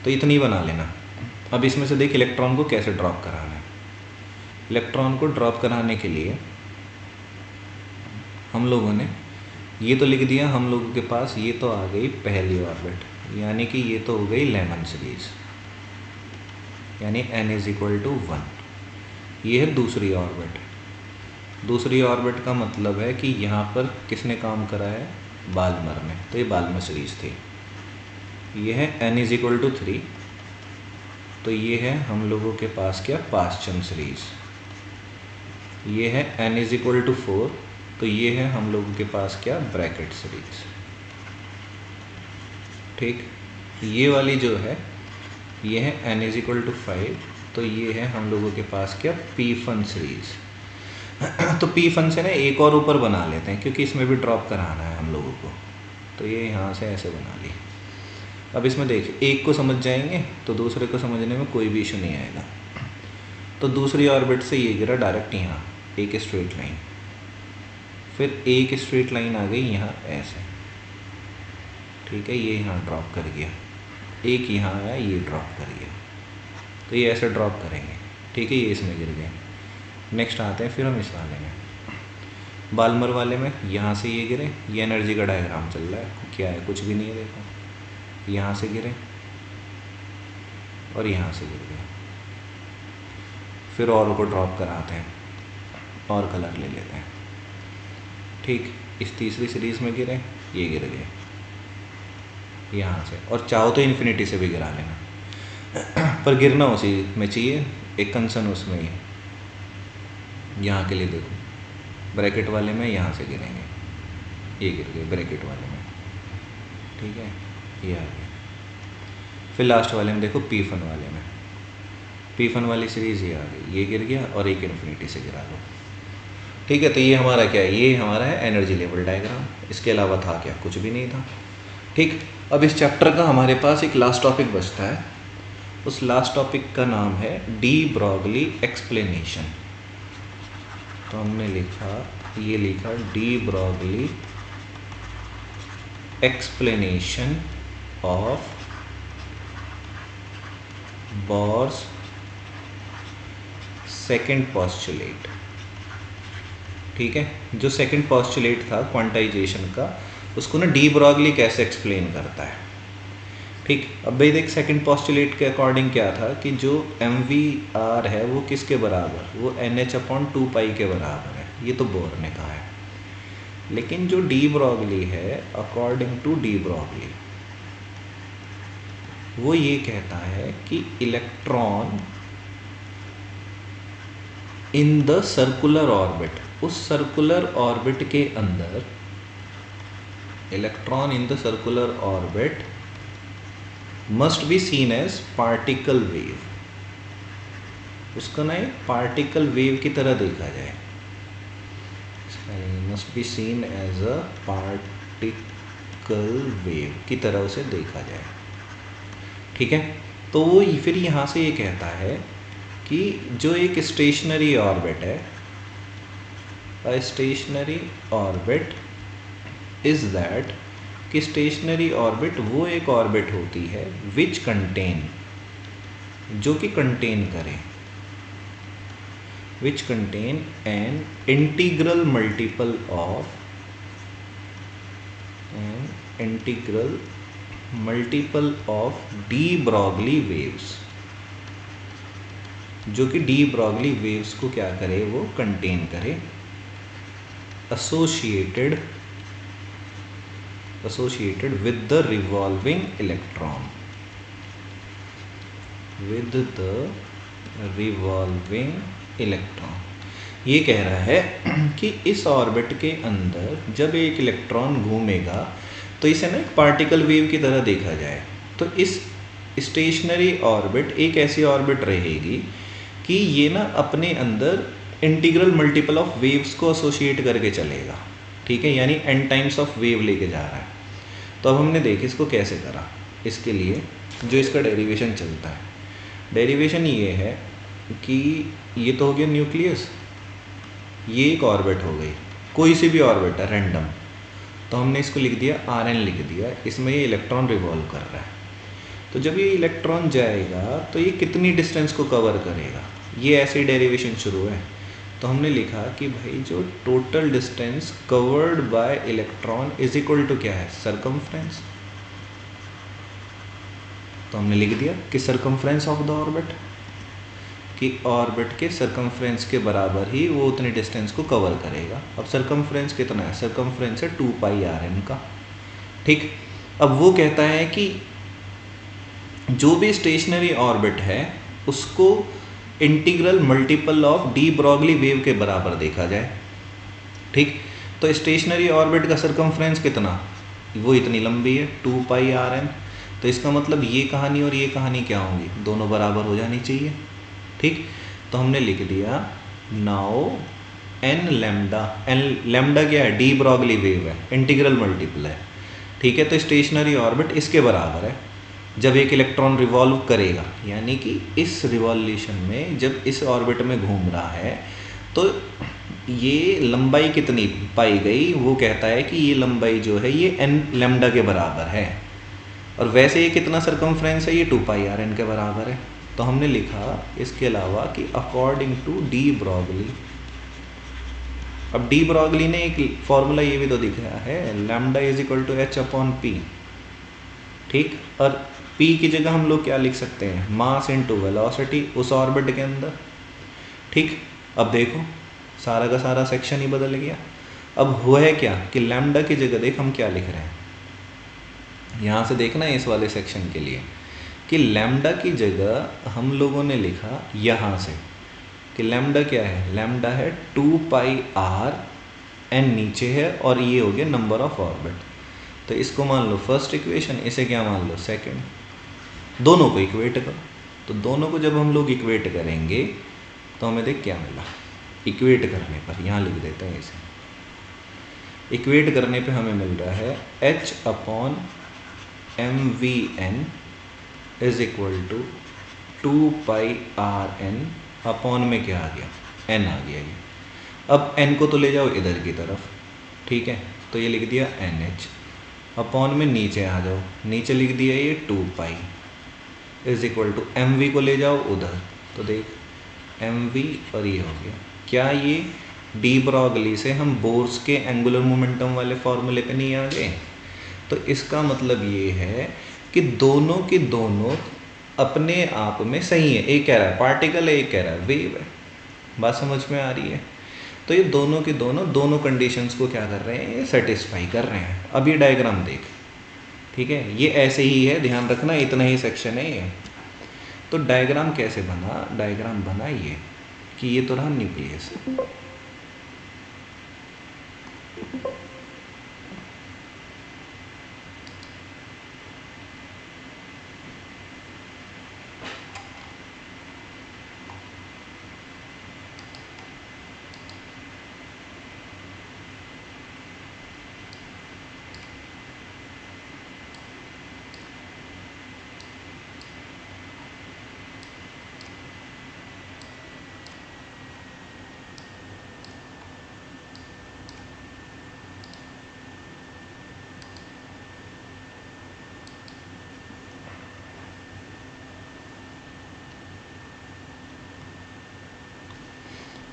तो इतनी बना लेना। अब इसमें से देख इलेक्ट्रॉन को कैसे ड्रॉप कराना है। इलेक्ट्रॉन को ड्रॉप कराने के लिए हम लोगों ने ये तो लिख दिया, हम लोगों के पास ये तो आ गई पहली ऑर्बिट, यानी कि ये तो हो गई लेमन सीरीज, यानी n इज इक्वल टू 1। ये है दूसरी ऑर्बिट। दूसरी ऑर्बिट का मतलब है कि यहाँ पर किसने काम करा है, बाल्मर ने, तो ये बाल्मर सीरीज थी। ये है n इज इक्वल टू 3, तो ये है हम लोगों के पास क्या, पास्चन सीरीज। ये है n इज इक्वल टू 4, तो ये है हम लोगों के पास क्या, ब्रैकेट सीरीज। ठीक, ये वाली जो है ये है n इज इक्वल टू 5, तो ये है हम लोगों के पास क्या, पी फन सीरीज। तो पी फन से ना एक और ऊपर बना लेते हैं, क्योंकि इसमें भी ड्रॉप कराना है हम लोगों को, तो ये यहाँ से ऐसे बना ली। अब इसमें देखिए, एक को समझ जाएंगे तो दूसरे को समझने में कोई भी इशू नहीं आएगा। तो दूसरी ऑर्बिट से ये गिरा डायरेक्ट यहाँ, एक स्ट्रेट लाइन, फिर एक स्ट्रेट लाइन आ गई यहाँ ऐसे, ठीक है, ये यहाँ ड्रॉप कर गया, एक यहाँ आया, ये ड्रॉप कर गया, तो ये ऐसे ड्रॉप करेंगे, ठीक है, ये इसमें गिर गए। नेक्स्ट आते हैं फिर हम इस वाले में, बाल्मर वाले में यहाँ से ये गिरे, ये एनर्जी का डायग्राम चल रहा है, क्या है, कुछ भी नहीं है, देखो यहाँ से गिरे और यहाँ से गिर गए। फिर और को ड्रॉप कराते हैं और कलर ले लेते हैं, ठीक, इस तीसरी सीरीज़ में गिरे, ये गिर गए यहाँ से, और चाहो तो इन्फिनिटी से भी गिरा लेना, पर गिरना उसी में चाहिए, एक कंसर्न उसमें ही। यहाँ के लिए देखो, ब्रैकेट वाले में यहाँ से गिरेंगे, ये गिर गए ब्रैकेट वाले में, ठीक है, ये आ गया। फिर लास्ट वाले में देखो, पी फन वाले में, पी फन वाली सीरीज़ ये आ गई, ये गिर गया और एक इन्फिनिटी से गिरा लो, ठीक है। तो ये हमारा क्या है, ये हमारा है एनर्जी लेवल डायग्राम, इसके अलावा था क्या, कुछ भी नहीं था, ठीक। अब इस चैप्टर का हमारे पास एक लास्ट टॉपिक बचता है, उस लास्ट टॉपिक का नाम है डी ब्रॉगली एक्सप्लेनेशन। तो हमने लिखा, ये लिखा de Broglie explanation of bourse second postulate, ठीक है। जो सेकंड पोस्टुलेट था क्वांटाइजेशन का, उसको ना डी ब्रॉगली कैसे एक्सप्लेन करता है, ठीक। अब भाई देख, सेकंड पोस्टुलेट के अकॉर्डिंग क्या था कि जो MVR है वो किसके बराबर, वो NH/2π के बराबर है, ये तो बोर ने कहा है। लेकिन जो डी ब्रॉगली है, अकॉर्डिंग टू डी ब्रॉगली, वो ये कहता है कि electron in the circular orbit, उस सर्कुलर ऑर्बिट के अंदर, electron in the circular orbit must be seen as particle wave, उसको ना एक पार्टिकल वेव की तरह देखा जाए, must be seen as a particle wave की तरह उसे देखा जाए, ठीक है। तो वो फिर यहाँ से ये कहता है कि जो एक स्टेशनरी ऑर्बिट है, अ स्टेशनरी ऑर्बिट इज दैट, कि स्टेशनरी ऑर्बिट वो एक ऑर्बिट होती है विच कंटेन, जो कि कंटेन करे, which contain an integral multiple of, an integral multiple of de Broglie waves, जो कि डी ब्रॉगली वेव्स को क्या करे, वो कंटेन करे, associated with the revolving electron, with the revolving electron। ये कह रहा है कि इस ऑर्बिट के अंदर जब एक इलेक्ट्रॉन घूमेगा तो इसे ना एक पार्टिकल वेव की तरह देखा जाए। तो इस स्टेशनरी ऑर्बिट एक ऐसी ऑर्बिट रहेगी कि ये ना अपने अंदर इंटीग्रल मल्टीपल ऑफ वेव्स को एसोसिएट करके चलेगा, ठीक है, यानी n टाइम्स ऑफ वेव लेके जा रहा है। तो अब हमने देख इसको कैसे करा, इसके लिए जो इसका डेरिवेशन चलता है, डेरिवेशन ये है कि ये तो हो गया न्यूक्लियस, ये एक ऑर्बिट हो गई, कोई सी भी ऑर्बिट है रैंडम, तो हमने इसको लिख दिया Rn लिख दिया, इसमें ये इलेक्ट्रॉन रिवॉल्व कर रहा है। तो जब ये इलेक्ट्रॉन जाएगा तो ये कितनी डिस्टेंस को कवर करेगा, ये ऐसे डेरिवेशन शुरू है। तो हमने लिखा कि भाई जो total distance covered by electron is equal to क्या है, सरकमफ्रेंस, तो हमने लिख दिया कि सर्कमफ्रेंस ऑफ द ऑर्बिट, कि ऑर्बिट के सर्कमफ्रेंस के बराबर ही वो उतनी डिस्टेंस को कवर करेगा। अब सर्कमफ्रेंस कितना है, सर्कमफ्रेंस है 2πrn का। ठीक, अब वो कहता है कि जो भी स्टेशनरी ऑर्बिट है उसको integral multiple of de Broglie wave के बराबर देखा जाए। ठीक, तो स्टेशनरी ऑर्बिट का सर्कमफ्रेंस कितना, वो इतनी लंबी है 2πrn। तो इसका मतलब ये कहानी और ये कहानी क्या होंगी, दोनों बराबर हो जानी चाहिए। ठीक, तो हमने लिख दिया नाउ एन लैम्डा क्या है, डी ब्रॉगली वेव है, इंटीग्रल मल्टीपल है। ठीक है, तो स्टेशनरी ऑर्बिट इसके बराबर है जब एक इलेक्ट्रॉन रिवॉल्व करेगा, यानी कि इस रिवॉल्यूशन में जब इस ऑर्बिट में घूम रहा है तो ये लंबाई कितनी पाई गई, वो कहता है कि ये लंबाई जो है ये एन लैम्डा के बराबर है। और वैसे ये कितना सर्कमफ्रेंस है, ये 2πrn के बराबर है। तो हमने लिखा इसके अलावा कि अकॉर्डिंग टू डी ब्रॉगली, अब डी ब्रॉगली ने एक फॉर्मूला ये भी तो दिखाया है, lambda is equal to h/p। ठीक, और p की जगह हम लोग क्या लिख सकते हैं, मास इनटू वेलोसिटी उस ऑर्बिट के अंदर। ठीक, अब देखो सारा का सारा सेक्शन ही बदल गया। अब हुआ है क्या कि लैम्डा की जगह देख हम क्या लिख रहे हैं, यहाँ से देखना है इस वाले सेक्शन के लिए कि लैम्डा की जगह हम लोगों ने लिखा यहाँ से कि लैम्डा क्या है, लैम्डा है 2πrn नीचे है और ये हो गया नंबर ऑफ ऑर्बिट। तो इसको मान लो फर्स्ट इक्वेशन, इसे क्या मान लो सेकंड, दोनों को इक्वेट करो। तो दोनों को जब हम लोग इक्वेट करेंगे तो हमें देख क्या मिला, इक्वेट करने पर यहाँ लिख देते हैं इसे, इक्वेट करने पे हमें मिल रहा है h/mvn is equal to 2πrn upon में क्या आ गया, n आ गया ये। अब n को तो ले जाओ इधर की तरफ, ठीक है, तो ये लिख दिया nh अपॉन में नीचे आ जाओ, नीचे लिख दिया ये 2π इज इक्वल टू mv को ले जाओ उधर, तो देख mv और ये हो गया क्या, ये डी ब्रॉगली से हम बोर्स के एंगुलर मोमेंटम वाले फॉर्मूले पे नहीं आ गए। तो इसका मतलब ये है कि दोनों के दोनों अपने आप में सही है, एक कह रहा है पार्टिकल है, एक कह रहा है वेव है। बात समझ में आ रही है। तो ये दोनों के दोनों कंडीशंस को क्या कर रहे हैं, सेटिस्फाई कर रहे हैं। अब ये डायग्राम देख, ठीक है, ये ऐसे ही है, ध्यान रखना इतना ही सेक्शन है ये। तो डायग्राम कैसे बना, डायग्राम बना ये कि ये तो रहा न्यूक्लियस,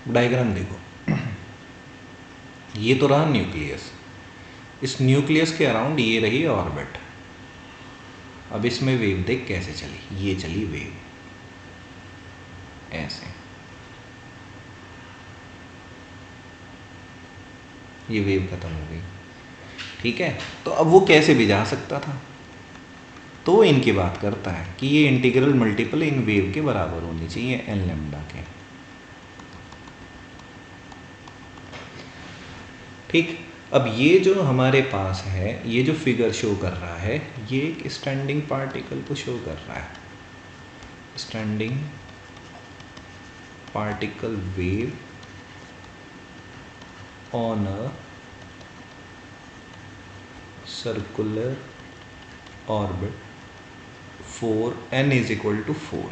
डायग्राम देखो, ये तो रहा न्यूक्लियस, इस न्यूक्लियस के अराउंड ये रही ऑर्बिट। अब इसमें वेव देख कैसे चली, ये चली वेव ऐसे, ये वेव खत्म हो गई, ठीक है। तो अब वो कैसे भी जा सकता था, तो वो इनकी बात करता है कि ये इंटीग्रल मल्टीपल इन वेव के बराबर होनी चाहिए एन लैम्डा के, ठीक। अब ये जो हमारे पास है, ये जो फिगर शो कर रहा है, ये एक स्टैंडिंग पार्टिकल को शो कर रहा है, standing particle wave on a circular orbit 4n is equal to 4।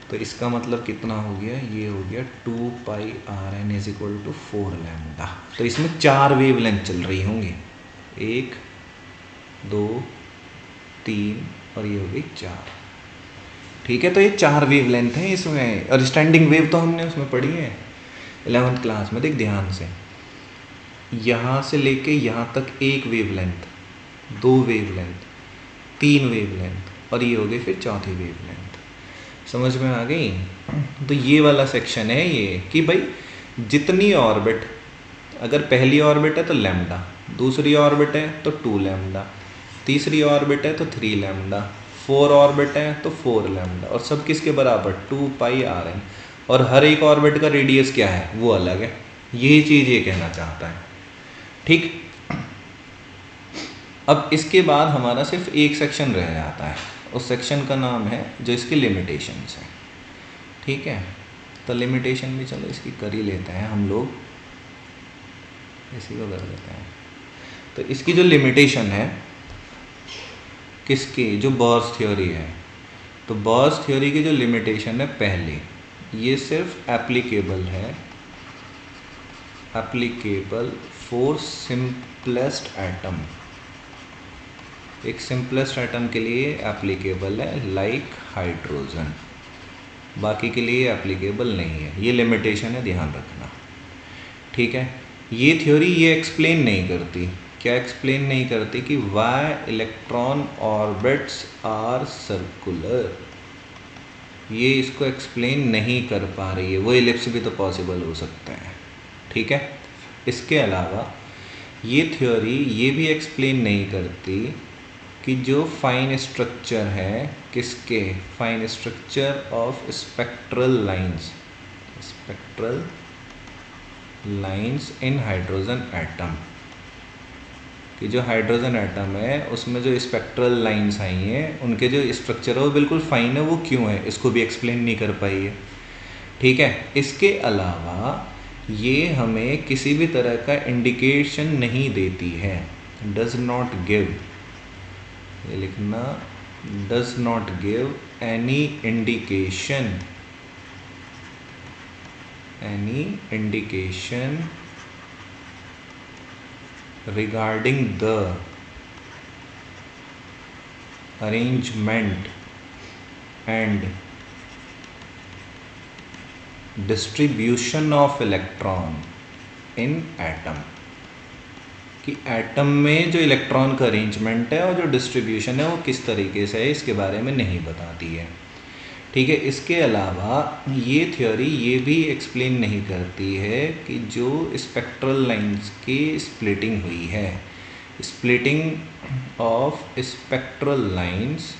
तो इसका मतलब कितना हो गया, ये हो गया 2πrn is equal to 4 lambda. तो इसमें 4 वेवलेंथ चल रही होंगी, 1 2 3 और ये हो गई 4, ठीक है। तो ये 4 वेवलेंथ हैं इसमें, और स्टैंडिंग वेव तो हमने उसमें पढ़ी है 11th क्लास में। देख ध्यान से, यहाँ से लेके यहाँ तक 1 वेवलेंथ, 2 वेवलेंथ, 3 वेवलेंथ, और ये हो गई फिर चौथी वेवलेंथ। समझ में आ गई? तो ये वाला सेक्शन है ये कि भाई जितनी ऑर्बिट, अगर पहली ऑर्बिट है तो लैम्डा, दूसरी ऑर्बिट है तो 2 लैम्डा, तीसरी ऑर्बिट है तो 3 लैम्डा, 4 ऑर्बिट है तो 4 लैम्डा, और सब किसके बराबर 2 पाई आर एन, और हर एक ऑर्बिट का रेडियस क्या है वो अलग है। यही चीज़ ये कहना चाहता है। ठीक, अब इसके बाद हमारा सिर्फ एक सेक्शन रह जाता है, उस सेक्शन का नाम है जो इसकी लिमिटेशंस है। ठीक है, तो लिमिटेशन भी चलो इसकी कर ही लेते हैं हम लोग, इसी को कर लेते हैं। तो इसकी जो लिमिटेशन है किसकी, जो बोर्स थ्योरी है, तो बोर्स थ्योरी की जो लिमिटेशन है पहले, ये सिर्फ एप्लीकेबल है, एप्लीकेबल फॉर सिंपलेस्ट एटम, एक सिंपलेस्ट एटम के लिए एप्लीकेबल है लाइक हाइड्रोजन, बाकी के लिए एप्लीकेबल नहीं है। ये लिमिटेशन है, ध्यान रखना। ठीक है, ये थ्योरी ये एक्सप्लेन नहीं करती, क्या एक्सप्लेन नहीं करती कि why electron orbits are circular, ये इसको एक्सप्लेन नहीं कर पा रही है। वो इलिप्स भी तो पॉसिबल हो सकता है। ठीक है, इसके अलावा ये थ्योरी ये भी एक्सप्लेन नहीं करती कि जो फाइन स्ट्रक्चर है किसके, fine structure of spectral lines, spectral lines in hydrogen atom, कि जो हाइड्रोजन एटम है उसमें जो स्पेक्ट्रल लाइंस आई हैं उनके जो स्ट्रक्चर है वो बिल्कुल फाइन है, वो क्यों है इसको भी एक्सप्लेन नहीं कर पाई है। ठीक है, इसके अलावा ये हमें किसी भी तरह का इंडिकेशन नहीं देती है, डज नॉट गिव, ये लिखना, does not give any indication, any indication regarding the arrangement and distribution of electron in atom, कि एटम में जो इलेक्ट्रॉन का अरेंजमेंट है और जो डिस्ट्रीब्यूशन है वो किस तरीके से है इसके बारे में नहीं बताती है। ठीक है, इसके अलावा ये थ्योरी ये भी एक्सप्लेन नहीं करती है कि जो स्पेक्ट्रल लाइंस की स्प्लिटिंग हुई है, splitting of spectral lines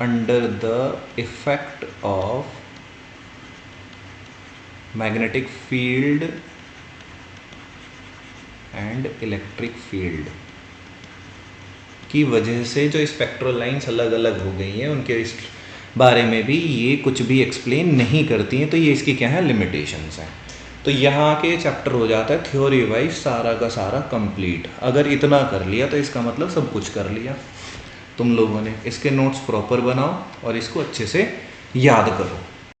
under the effect of magnetic field and electric field की वजह से जो स्पेक्ट्रल लाइंस अलग अलग हो गई हैं, उनके इस बारे में भी ये कुछ भी एक्सप्लेन नहीं करती हैं। तो ये इसकी क्या है, लिमिटेशंस हैं। तो यहाँ के चैप्टर हो जाता है थ्योरी वाइज सारा का सारा कंप्लीट। अगर इतना कर लिया तो इसका मतलब सब कुछ कर लिया तुम लोगों ने। इसके नोट्स प्रॉपर बनाओ और इसको अच्छे से याद करो।